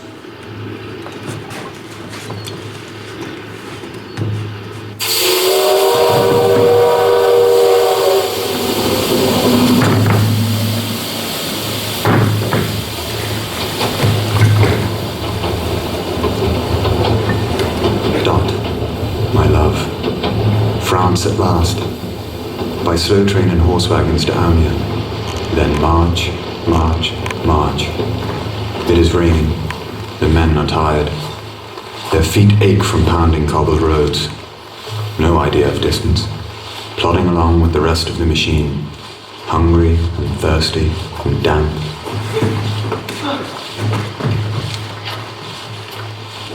France at last, by slow train and horse wagons to Amiens, then march, march, march. It is raining, the men are tired, their feet ache from pounding cobbled roads, no idea of distance, plodding along with the rest of the machine, hungry and thirsty and damp.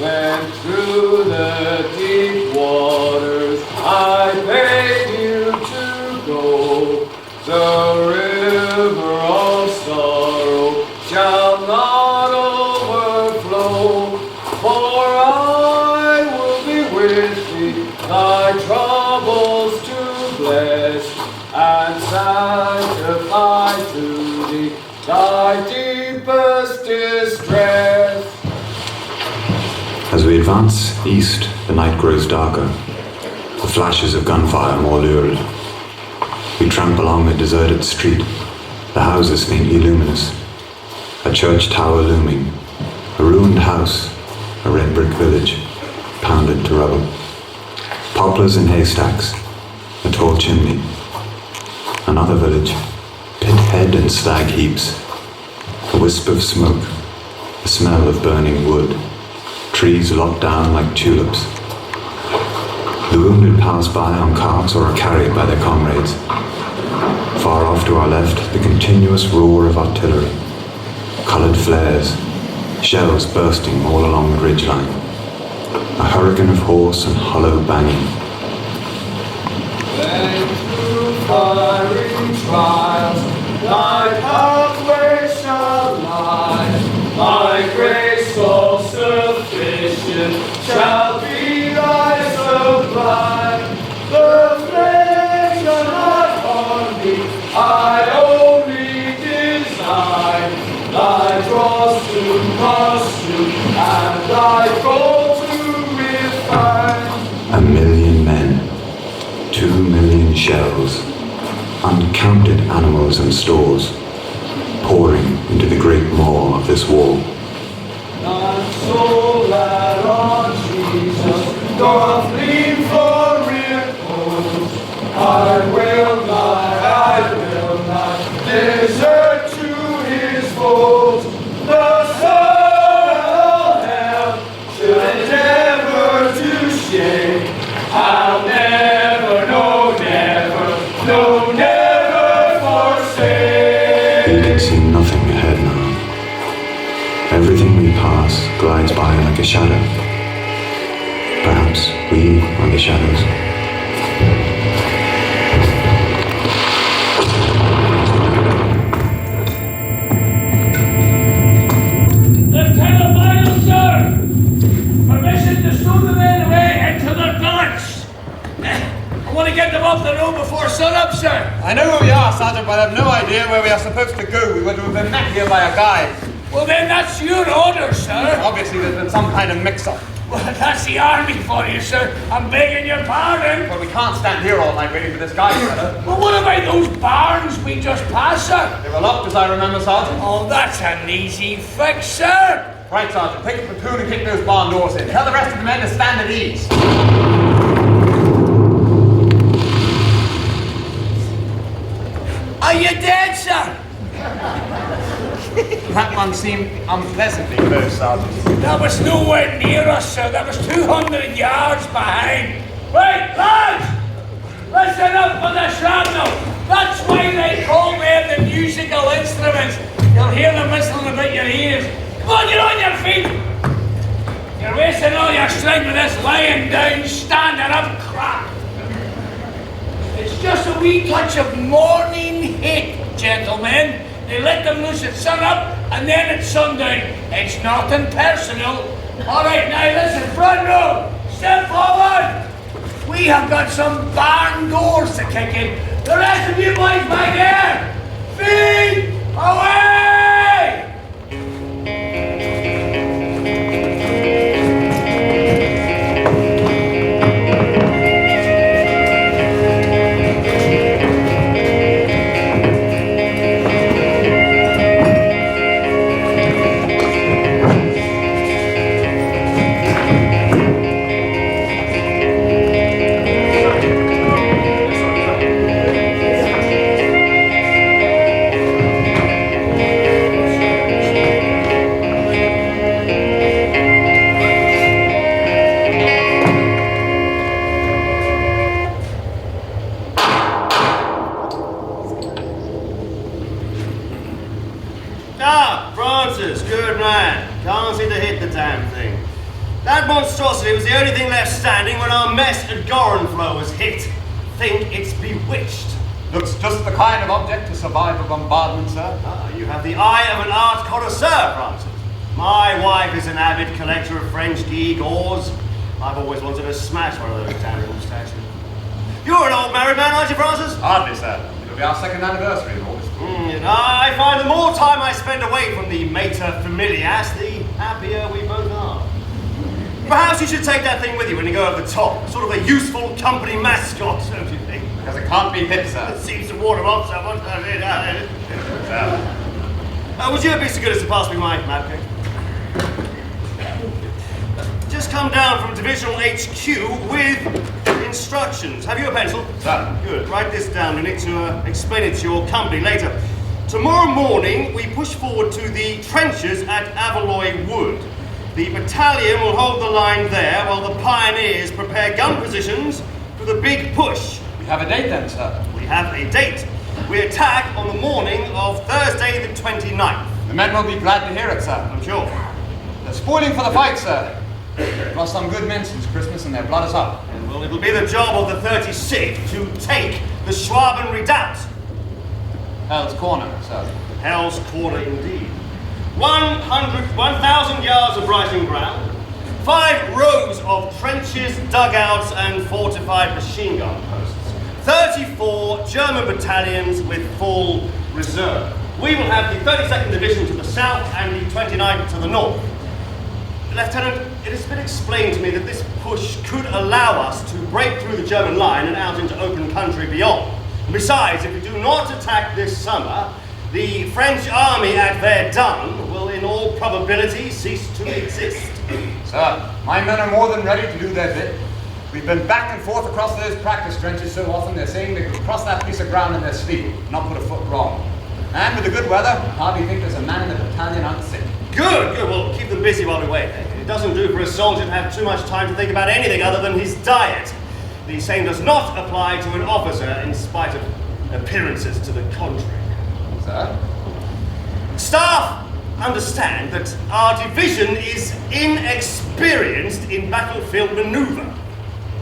Went through the deep waters, I beg you to go. The river of sorrow shall not overflow, for I will be with thee, thy troubles to bless, and sanctify to thee thy deepest distress.
As we advance east, the night grows darker, the flashes of gunfire more lurid. We tramp along a deserted street, the houses faintly luminous, a church tower looming, a ruined house, a red brick village, pounded to rubble. Poplars in haystacks, a tall chimney. Another village, pit head and slag heaps, a wisp of smoke, the smell of burning wood. Trees locked down like tulips. The wounded pass by on carts or are carried by their comrades. Far off to our left, the continuous roar of artillery. Coloured flares, shells bursting all along the ridgeline. A hurricane of hoarse and hollow banging.
Then through fiery trials, thy pathway shall lie, thy grace all sufficient shall be thy supply. The flame shall not harm thee, I only design thy dross to consume and thy gold to refine.
1 million men, 2 million shells, uncounted animals and stores, pouring into the great maw of this war.
Not so that on Jesus doth lean for repose. I will not desert to his foes. The son of hell should endeavor to shame. I'll never
glides by like a shadow. Perhaps we are the shadows.
Lieutenant Michael, sir! Permission to stow the men away into their billets. I want to get them off the road before sun-up, sir.
I know where we are, Sergeant, but I have no idea where we are supposed to go. We were to have been met here by a guide.
Well, then that's your order, sir.
Obviously, there's been some kind of mix-up.
Well, that's the army for you, sir. I'm begging your pardon.
But we can't stand here all night waiting for this guide, sir.
Well, what about those barns we just passed, sir?
They were locked, as I remember, Sergeant.
Oh, that's an easy fix, sir.
Right, Sergeant. Take the platoon and kick those barn doors in. Tell the rest of the men to stand at ease.
Are you dead, sir?
That one seemed unpleasantly close, Sergeant.
That was nowhere near us, sir. That was 200 yards behind. Right, lads! Listen up for the shrapnel. That's why they call them the musical instruments. You'll hear them whistling about your ears. Come on, you're on your feet. You're wasting all your strength with this lying down, standing up crap. It's just a wee touch of morning hate, gentlemen. They let them loose at sun-up, and then at sundown. It's nothing personal. All right, now listen, front row, step forward. We have got some barn doors to kick in. The rest of you boys back there, feet away!
That monstrosity was the only thing left standing when our mess at Gorenflow was hit. Think it's bewitched.
Looks just the kind of object to survive a bombardment, sir.
Ah, you have the eye of an art connoisseur, Francis. My wife is an avid collector of French gewgaws. I've always wanted to smash one of those damn statues. You're an old married man, aren't you, Francis?
Hardly, sir. It'll be our second anniversary in August.
I find the more time I spend away from the mater familias, the happier we both are. Perhaps you should take that thing with you when you go over the top. Sort of a useful company mascot, don't you think?
Because it can't be hit, sir.
It seems to water off someone. Would you be so good as to pass me my napkin? Just come down from Divisional HQ with instructions. Have you a pencil?
Sir.
Good. Write this down. We need to explain it to your company later. Tomorrow morning, we push forward to the trenches at Avalloy Wood. The battalion will hold the line there while the pioneers prepare gun positions for the big push.
We have a date then, sir?
We have a date. We attack on the morning of Thursday the 29th.
The men will be glad to hear it, sir.
I'm sure.
They're spoiling for the fight, sir. We've lost some good men since Christmas and their blood is up.
Well, it'll be the job of the 36th to take the Schwaben Redoubt.
Hell's Corner, sir.
Hell's Corner indeed. 1,000 yards of rising ground, 5 rows of trenches, dugouts, and fortified machine gun posts. 34 German battalions with full reserve. We will have the 32nd Division to the south and the 29th to the north. Lieutenant, it has been explained to me that this push could allow us to break through the German line and out into open country beyond. And besides, if we do not attack this summer, the French army at Verdun will in all probability cease to exist.
Sir, my men are more than ready to do their bit. We've been back and forth across those practice trenches so often they're saying they could cross that piece of ground in their sleep, not put a foot wrong. And with the good weather, I hardly think there's a man in the battalion unsick.
Good, good. Well, keep them busy while we wait. It doesn't do for a soldier to have too much time to think about anything other than his diet. The same does not apply to an officer in spite of appearances to the contrary.
Sir?
Staff, understand that our division is inexperienced in battlefield maneuver.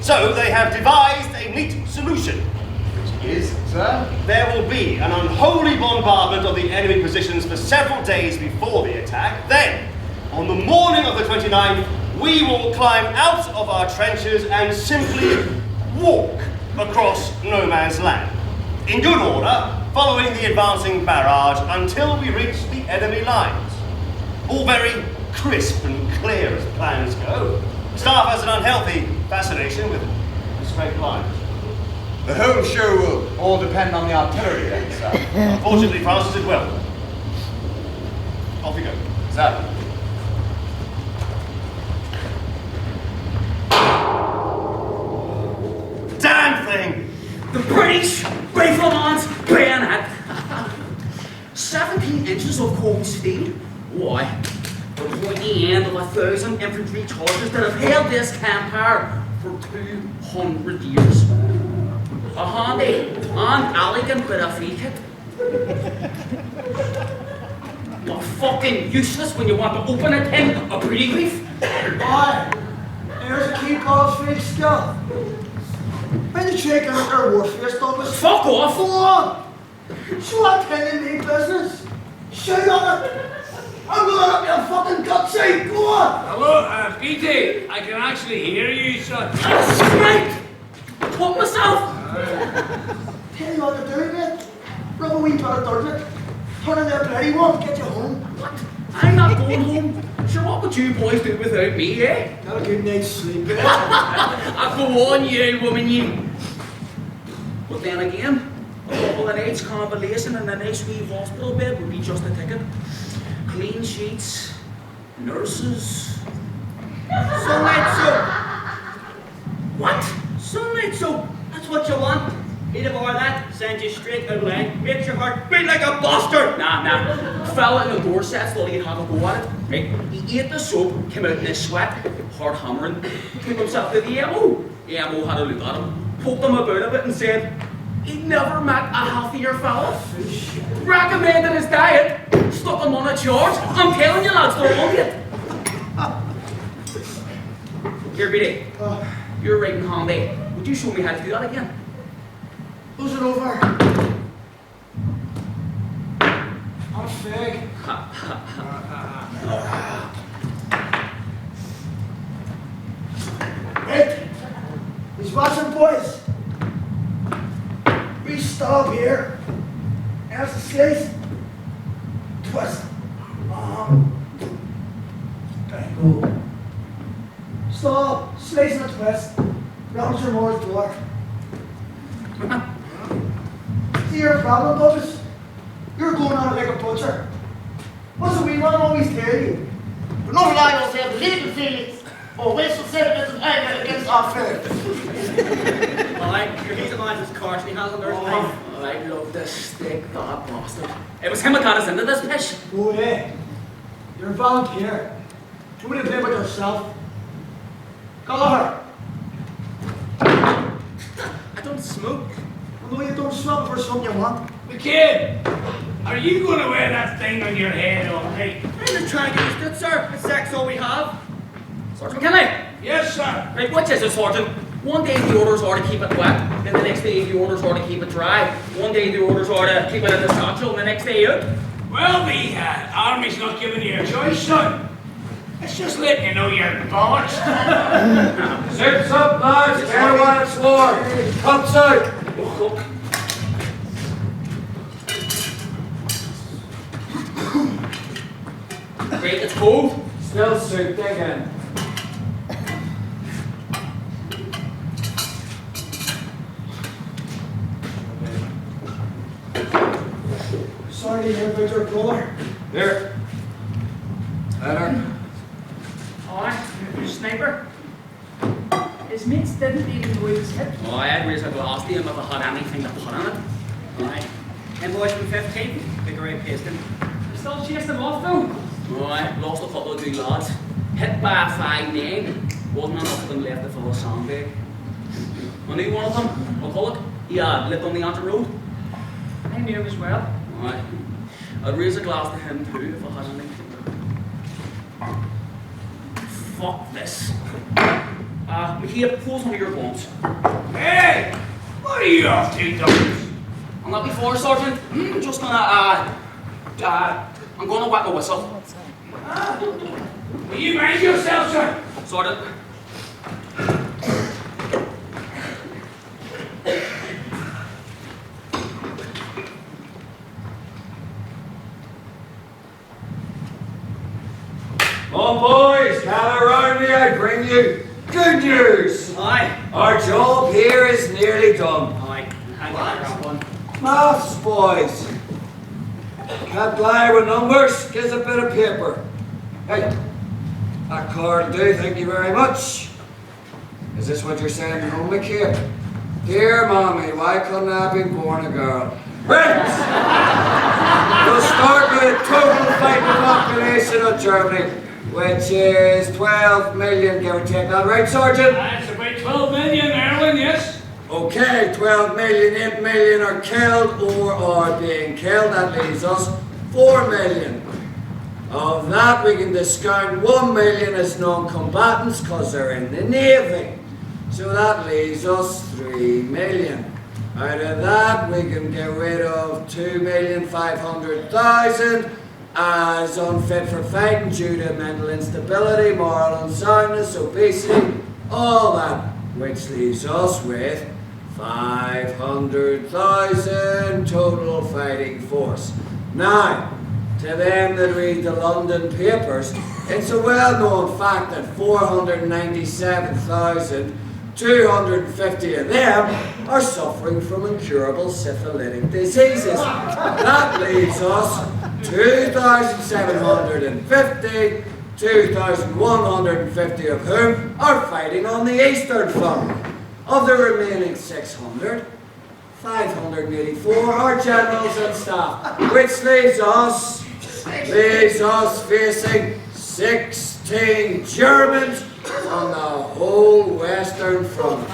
So they have devised a neat solution, which is,
Sir?
there will be an unholy bombardment of the enemy positions for several days before the attack. Then, on the morning of the 29th, we will climb out of our trenches and simply walk across no man's land, in good order, following the advancing barrage until we reach the enemy lines. All very crisp and clear as plans go. Staff has an unhealthy fascination with straight lines.
The whole show will all depend on the artillery then, sir.
Unfortunately, Francis, it will. Off you go.
Sir.
Damn thing!
The British rifleman's bayonet. 17 inches of cold steel. Why? The pointy end of 1,000 infantry charges that have held this campfire for 200 years. A handy and elegant bit of kit. But fucking useless when you want to open a tin of pretty grief.
Aye. There's a key called fake stuff. When you check out our warfare Douglas.
Fuck off!
Go on! So I'm telling me business. Shout on it! I'm gonna up your fucking gutsy! Go on!
Hello, BT. I can actually hear you, son.
That's right! Put myself!
Tell you what to do, mate. Rub a wee bit of dirt in it. Turn in that bloody one, get you home.
What? I'm not going home. Sure, what would you boys do without me, eh?
Got a good night's sleep, eh?
I go on, you woman, you. But then again, a couple of nights convalescing in a nice wee hospital bed would be just a ticket. Clean sheets, nurses.
Sunlight soap.
What?
Sunlight soap. That's what you want. Eat a bar of that, send you straight out of line. Makes your heart beat like a bastard.
Nah. Fella in the Dorsets thought he'd have a go at it. Right? He ate the soap, came out in his sweat, hard hammering, took himself to the MO. The MO had a look at him, poked him about a bit and said he'd never met a healthier fella. Recommended his diet, stuck him on a charge. I'm telling you lads, don't want it. Here, BD. You're writing handy. Would you show me how to do that again?
Who's it over? I'm fake. Right. He's watching, boys. We stop here. As the slice. Twist. Go. Stop. Slice and a twist. Round your more's door. See your problem, Douglas? You're going on like a butcher. What's the wee one always tell you?
But no liars have legal feelings or wasteful sentiments of anger against our faith. Alright, he's a man whose course he has on Earth's life.
I love this stick, that bastard. It was him that got us into this pish.
Oh, yeah. You're a volunteer. You want to play with yourself? Gallagher.
I don't smoke.
I know you don't smoke for something you want.
McKidd, are you going to wear that thing on your head all night?
I'm just trying to get used to it, sir. It's sex all we have.
Sergeant McKinley!
Yes, sir.
Right, which is it, Sergeant? One day the orders are to keep it wet, then the next day the orders are to keep it dry. One day the orders are to keep it in the satchel, and the next day out.
Well, the Army's not giving you a choice, son. It's just letting you know you're balanced.
Zips up, lads. Get one at floor. Cups out.
Great, it's cold.
Still suit, dig in.
Sorry to hear about your brother.
Here. Letter.
Alright, sniper. His mates didn't even know he was hit. Oh, I'd raise a glass to him if I had anything to put in it.
Alright. Invoice from 15. Figure eight pasting.
Still chasing him off though? Alright, lost a couple of good lads. Hit by a 5-9. Wasn't enough of them left to fill a sandbag. I knew one of them, McCulloch. He lived on the Anton Road. I knew him as well. Alright. I'd raise a glass to him too if I had anything. Fuck this. Here, close one of your bones.
Hey! What are you off to, Douglas?
I'm not before, Sergeant. I'm just gonna, I'm gonna whack a whistle.
Will you mind yourself, sir?
Sergeant.
Come on, boys, gather around me, I bring you good news.
Aye.
Our job here is nearly done.
Aye. Hang on, one.
Maths, boys. Can't lie with numbers, gives a bit of paper. Hey, that card will do, thank you very much. Is this what you're saying to home, kid? Dear mommy, why couldn't I have been born a girl? Right! We'll start with the total fighting population of Germany, which is 12 million, give or take. That right, Sergeant?
That's about 12 million, Erwin, yes?
Okay, 12 million, 8 million are killed or are being killed. That leaves us 4 million. Of that, we can discount 1 million as non-combatants because they're in the Navy. So that leaves us 3 million. Out of that, we can get rid of 2,500,000 as unfit for fighting due to mental instability, moral unsoundness, obesity, all that, which leaves us with 500,000 total fighting force. Now, to them that read the London papers, it's a well-known fact that 497,250 of them are suffering from incurable syphilitic diseases. That leaves us 2,750, 2,150 of whom are fighting on the Eastern Front. Of the remaining 600, 584 are generals and staff, which leaves us facing 16 Germans on the whole Western Front.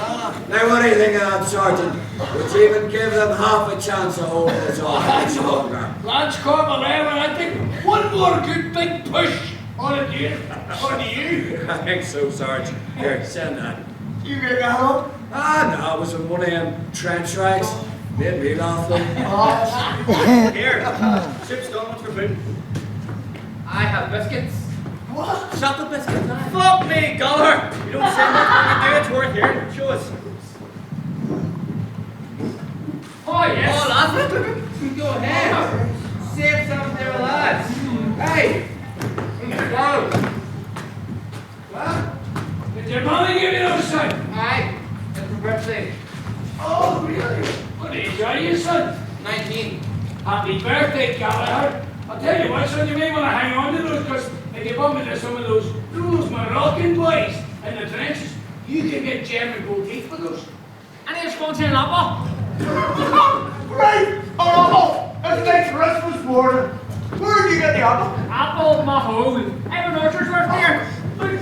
Now, what do you think of that, Sergeant? Would you even give them half a chance of holding us off much longer?
Lance Corporal Erwin, I think one more good big push on it, you.
I think so, Sergeant. Here, send that.
You get that up?
Ah, no, it was in one of them trench rags. Made me laugh though.
Here, ship's done, what's for food?
I have biscuits.
What?
Chocolate biscuits. aye.
Fuck me, Gulliver! You don't say much when you do it, it's worth hearing. Show us.
Oh, yes.
Oh, lads, go ahead. Save some there, lads. Hey, go. What?
Did your mommy give you those, son?
Aye, it's my birthday.
Oh, really? What age are you, son?
19.
Happy birthday, Gallagher. I'll tell you what, son, you may want to hang on to those, because if you bump into some of those Moroccan boys in the trenches, you can get German gold teeth for those.
And here's going to an apple.
Great! An apple! It's like Christmas morning. Where did you get the apple?
Apple of my hole. I have an orchard's worth here. Look.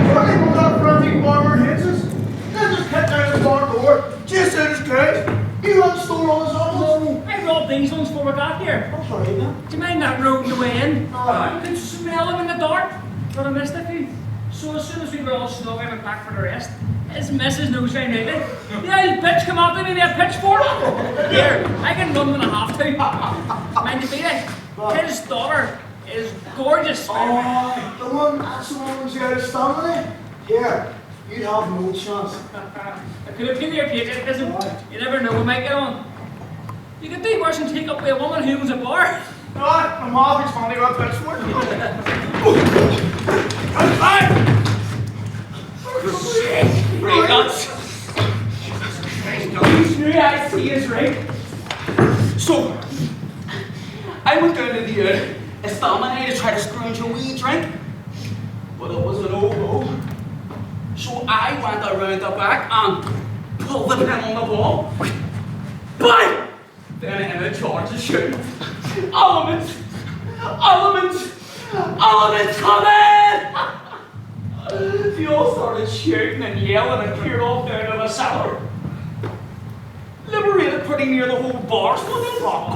Surely will that frantic farmer hits us. They just kicked out his barn door, just out his cage. You had to store all his apples.
I robbed these ones before we got here.
I'm sorry, man.
Do you mind that road on the way in?
Aye.
You could smell them in the dark, but I missed a few. So as soon as we were all snug, I went back for the rest. His missus knows I needed it. The old bitch come after me with a pitchfork. Here, I can run when I have to. Mind you beat it? His daughter is gorgeous.
Oh, that's the one who's got his family? Here, you'd have no chance.
I could have been your patriotism. You never know, we might get on. You could do worse than take up with a woman who owns a bar.
Alright, my mother's family got pitchfork.
Right, nuts. These new eyes see is right. So, I went down to the Estamina to try to scrounge a wee drink, but it was an no-go. So I went around the back and pulled the pin on the ball. Bang! Then in a charge of shooting. Elements! Come in! They all started shouting and yelling and cleared off down to the cellar. Liberated pretty near the whole bar, so what the fuck?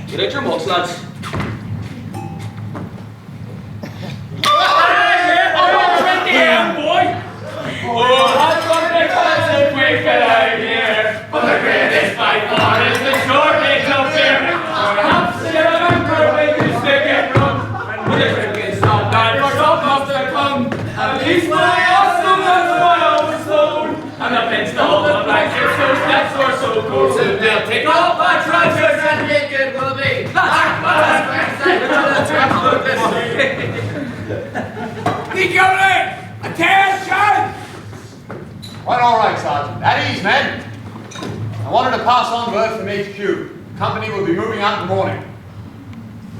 Get out your mugs, lads.
we fit out here, but the greatest by far is the shortage of beer. Perhaps the remember we could stick it from when the crickets stopped out for something to come. At least when I asked them, that's why I was told. And the pins to hold the blankets, those steps were so cold. So they'll take off my trousers and make it will be.
The governor! Attention!
Quite all right, Sergeant. At ease, men. I wanted to pass on word from HQ. The company will be moving out in the morning.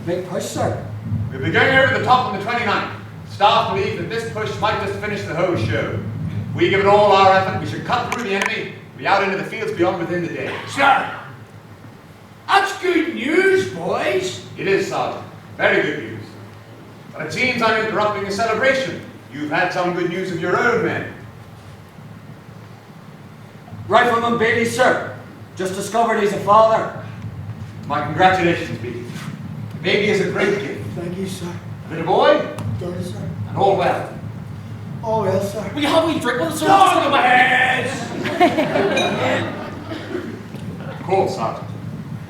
Big push, sir.
We'll be going over the top on the 29th. Staff believe that this push might just finish the whole show. If we give it all our effort, we should cut through the enemy, be out into the fields beyond within the day.
Sir, that's good news, boys.
It is, Sergeant. Very good news. But it seems I'm interrupting a celebration. You've had some good news of your own, men.
Rifleman Bailey, sir. Just discovered he's a father.
My congratulations, Beatty. The baby is a great gift.
Thank you, sir.
Little boy,
Dirty, sir.
and all well.
Oh, well, sir.
Will you have a wee drink with us, sir?
Dog of my heads!
Of course, Sergeant.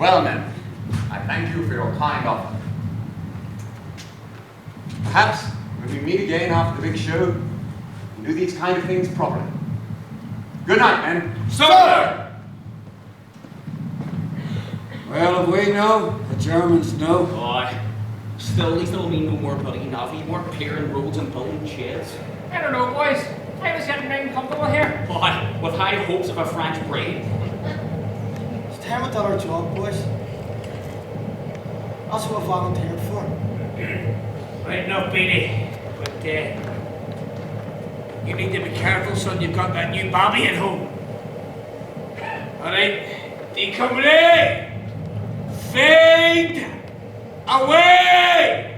Well, men, I thank you for your kind offer. Perhaps when we meet again after the big show, we'll do these kind of things properly. Good night, men.
Sir!
Well, if we know, the Germans know.
Aye. Still, these don't mean no more bloody navy, more peering roads and building sheds.
I don't know, boys. I was getting very comfortable here.
Why, with high hopes of a French bride.
It's time we done our job, boys. That's what I volunteered for.
Right enough, Beatty. But, you need to be careful, son. You've got that new Bobby at home. Alright, D Company! Fade away!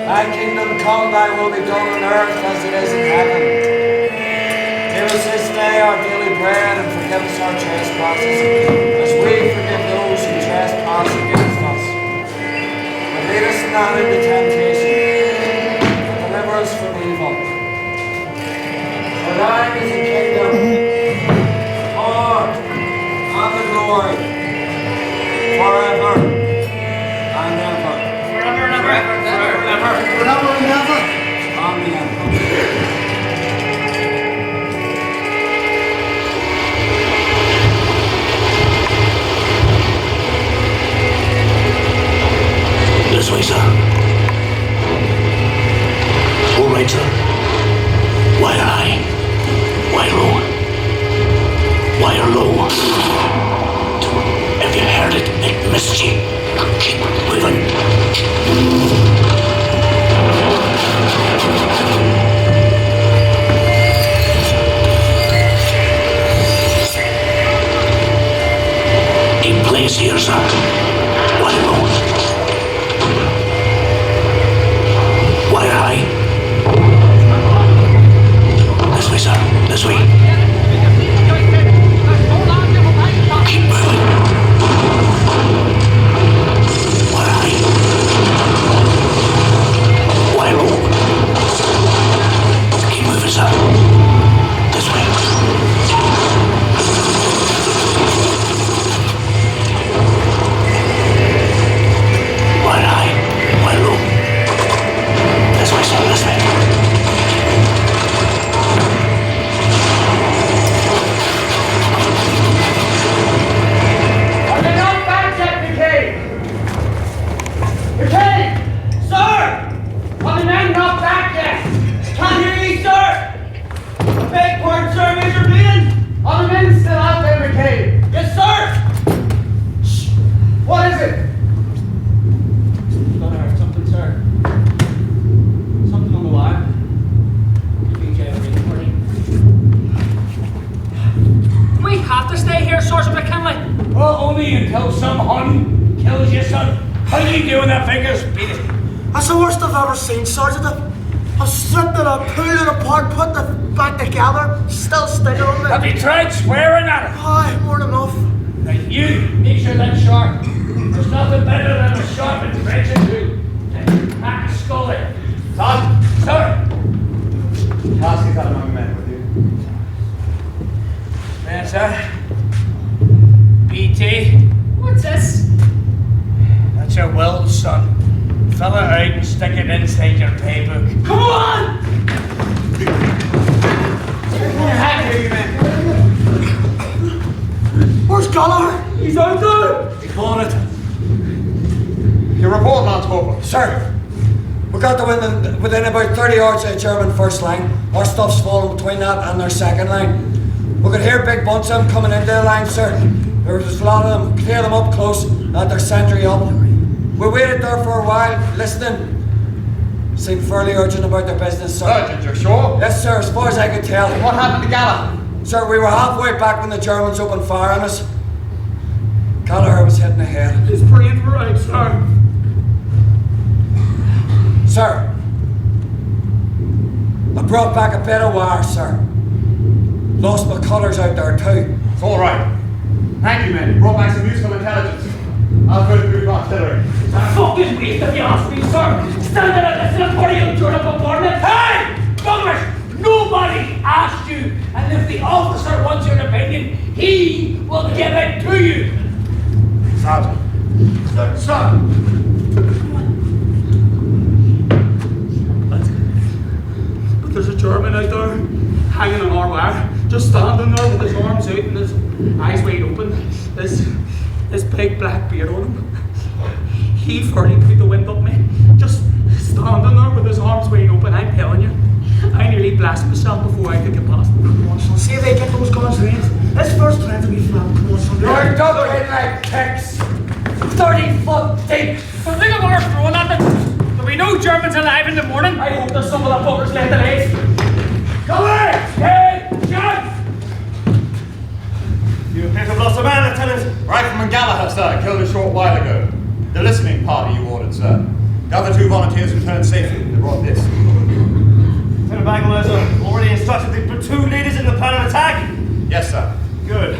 Thy kingdom come, thy will be done on earth as it is in heaven. Give us this day our daily bread, and forgive us our trespasses, as we forgive those who trespass against us. But lead us not into temptation, but deliver us from evil. For thine is the kingdom, the power, and the glory, forever and ever.
Forever and ever.
Forever and ever.
Amen.
This way, sir. All right, sir. Wire high. Wire low. Wire low. Have you heard it? It missed you. Keep moving. In place here, sir. Wire low.
Sergeant McKinley?
Well, only until some hun kills you, son. How do you do with that fingers? Beat it.
That's the worst I've ever seen, Sergeant. I've stripped it, I've pulled it apart, put it back together, still sticking on me.
Have you tried swearing at it?
Aye, more than enough.
Now you make sure that's sharp. There's nothing better than a sharpened wrench into hack a skull in.
Sergeant,
Sir.
pass these out among the men with you.
Yes, sir. BT.
What's this?
That's your will, son. Fill it out and stick it inside your paybook.
Come on!
Where's Gallagher?
He's out there!
He's on it.
Your report, Lance Corporal.
Sir, we got within about 30 yards of the German first line. Our stuff's falling between that and their second line. We could hear big bunch of them coming into the line, sir. There was a lot of them. Clear them up close, had their sentry up. We waited there for a while, listening. Seemed fairly urgent about their business, sir.
Sergeant, you're sure?
Yes, sir, as far as I could tell.
What happened to Gallagher?
Sir, we were halfway back when the Germans opened fire on us. Gallagher was hitting ahead.
He's praying for right, sir.
Sir, I brought back a bit of wire, sir. Lost my colours out there too.
It's all right. Thank you, men. You brought back some useful intelligence. I'll go to group artillery.
It's a fucking waste if you ask me, sir. Standing at the front party of Europe bombardment.
Hey! Buggers! Nobody asked you! And if the officer wants your opinion, he will give it to you!
Sergeant.
Sir!
But there's a German out there, hanging on our wire, just standing there with his arms out and his eyes wide open, this big black beard on him. He fairly put the wind up me, just standing there with his arms wide open. I'm telling you, I nearly blasted myself before I could get past him.
Come on, son, see if they get those guns range. This first train to be flat. Come on, son.
You're ducking like pigs! 30 foot deep!
But look at what we're throwing at them. There'll be no Germans alive in the morning. I hope there's some of the fuckers left alive.
Come here! Hey, John!
You appear to have lost a man, Lieutenant.
Rifleman Gallagher, sir, killed a short while ago. The listening party you ordered, sir. The other 2 volunteers returned safely. They brought this.
Lieutenant Bagwell has already instructed the platoon leaders in the plan of attack?
Yes, sir.
Good.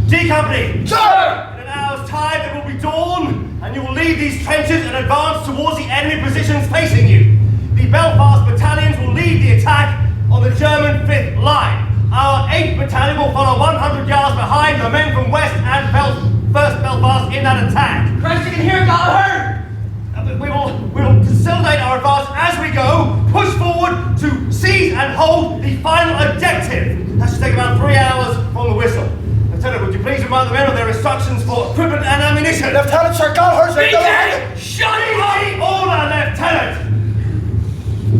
D Company!
Sir!
In an hour's time it will be dawn, and you will leave these trenches and advance towards the enemy positions facing you. The Belfast battalions will lead the attack on the German 5th line. Our 8th battalion will follow 100 yards behind the men from West and 1st Belfast in that attack.
Christ, you can hear Gallagher!
We will facilitate our advance as we go, push forward to seize and hold the final objective. That should take about 3 hours from the whistle. Lieutenant, would you please remind the men of their instructions for equipment and ammunition?
Lieutenant, Sir Gallagher's right there.
BT! Shut up!
Order, Lieutenant!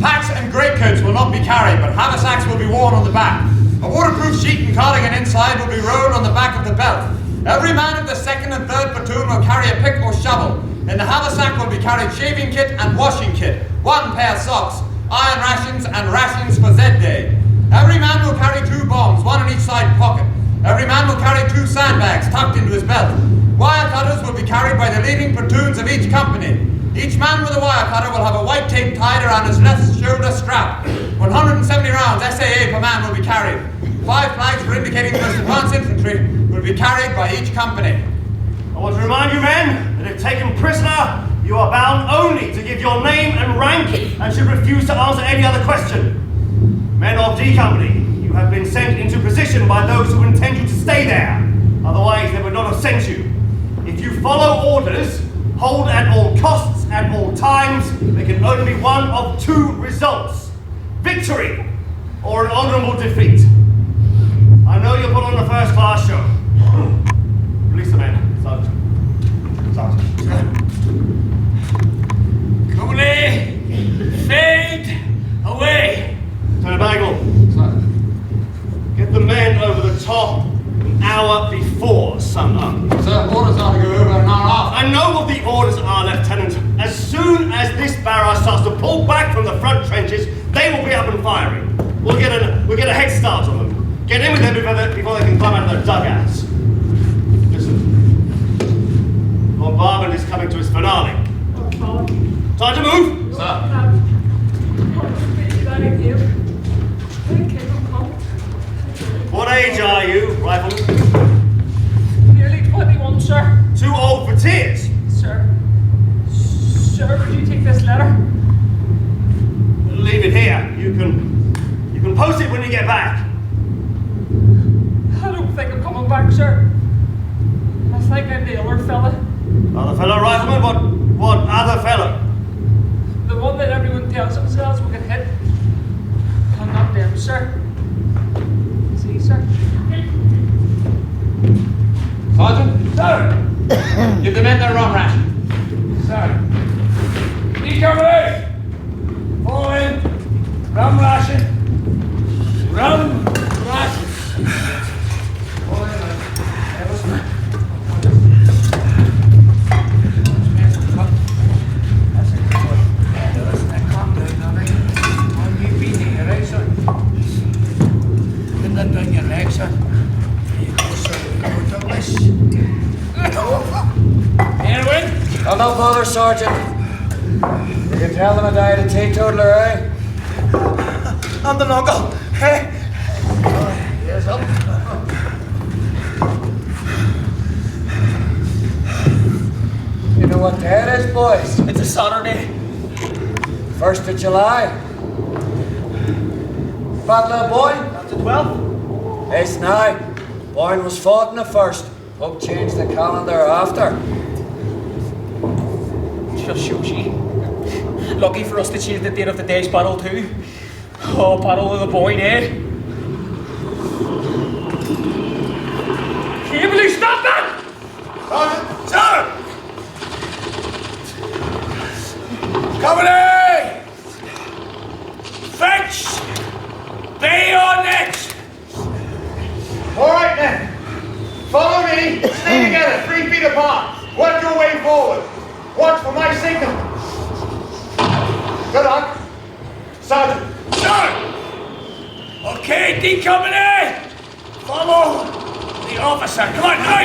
Packs and greatcoats will not be carried, but haversacks will be worn on the back. A waterproof sheet and cardigan inside will be rolled on the back of the belt. Every man of the 2nd and 3rd platoon will carry a pick or shovel. In the haversack will be carried shaving kit and washing kit, 1 pair of socks, iron rations and rations for Z-Day. Every man will carry 2 bombs, 1 in each side pocket. Every man will carry 2 sandbags tucked into his belt. Wire cutters will be carried by the leading platoons of each company. Each man with a wire cutter will have a white tape tied around his left shoulder strap. 170 rounds SAA per man will be carried. 5 flags for indicating the most advanced infantry will be carried by each company.
I want to remind you, men, that if taken prisoner, you are bound only to give your name and rank and should refuse to answer any other question. Men of D Company, you have been sent into position by those who intend you to stay there. Otherwise, they would not have sent you. If you follow orders, hold at all costs, at all times, there can only be one of 2 results. Victory or an honourable defeat. I know you'll put on a first-class show. Release the men, Sergeant.
Coolly, fade away.
Lieutenant Bagwell, get the men over the top an hour before sun up.
Sir, orders are to go over an hour after.
I know what the orders are, Lieutenant. As soon as this barrage starts to pull back from the front trenches, they will be up and firing. We'll get a head start on them. Get in with them before they can climb out of their dugouts. coming to its finale. Time to move!
Sir.
What age are you, rifleman?
Nearly 21, sir.
Too old for tears.
Sir, would you take this letter?
Leave it here. You can post it when you get back.
I don't think I'm coming back, sir. I think I'm the other fella.
Other fellow rifleman? What other fellow?
The one that everyone tells themselves we can hit. I'm not them, sir. See, sir?
Sergeant? Sir! Give the men their rum ration. Sir. Decompany! Fall in. Rum ration. Rum ration. Fall in. Down your legs, son. There you go, sir. Go Douglas. Erwin?
I'll not bother, Sergeant. You can tell them I died a teetotaler, eh?
I'm the knuckle. Hey.
Here's up.
You know what day it is, boys?
It's a Saturday.
1st of July. Battle of Boyne?
That's the 12th.
It's now. Boyne was fought in the 1st. Pope changed the calendar after.
Just shows you. Lucky for us to change the date of the day's battle too. Oh, Battle of the Boyne, eh?
Will you stop that?
Sir! Company! Fetch! Bayonets!
All right, then. Follow me. Stay together, 3 feet apart. Work your way forward. Watch for my signal. Good luck. Sergeant.
Sir! Okay, D Company! Follow the officer. Come on, out!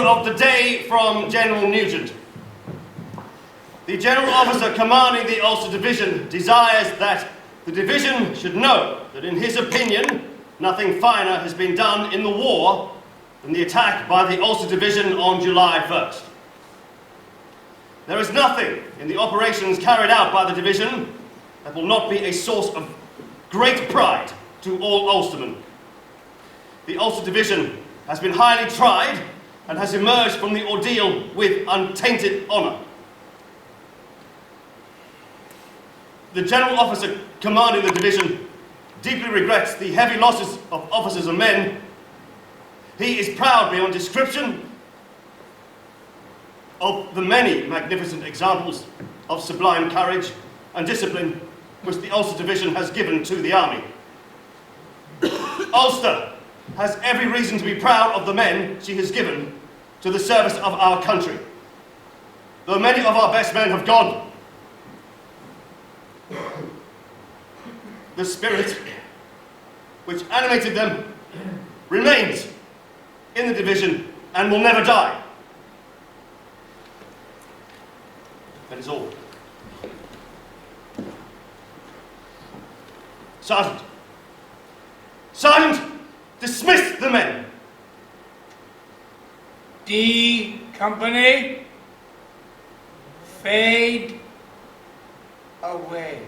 of the day from General Nugent. The General Officer commanding the Ulster Division desires that the division should know that in his opinion, nothing finer has been done in the war than the attack by the Ulster Division on July 1st. There is nothing in the operations carried out by the division that will not be a source of great pride to all Ulstermen. The Ulster Division has been highly tried and has emerged from the ordeal with untainted honour. The General Officer commanding the division deeply regrets the heavy losses of officers and men. He is proud beyond description of the many magnificent examples of sublime courage and discipline which the Ulster Division has given to the army. Ulster has every reason to be proud of the men she has given to the service of our country. Though many of our best men have gone, the spirit which animated them remains in the division and will never die. That is all. Sergeant! Sergeant! Dismiss the men!
D Company, fade away.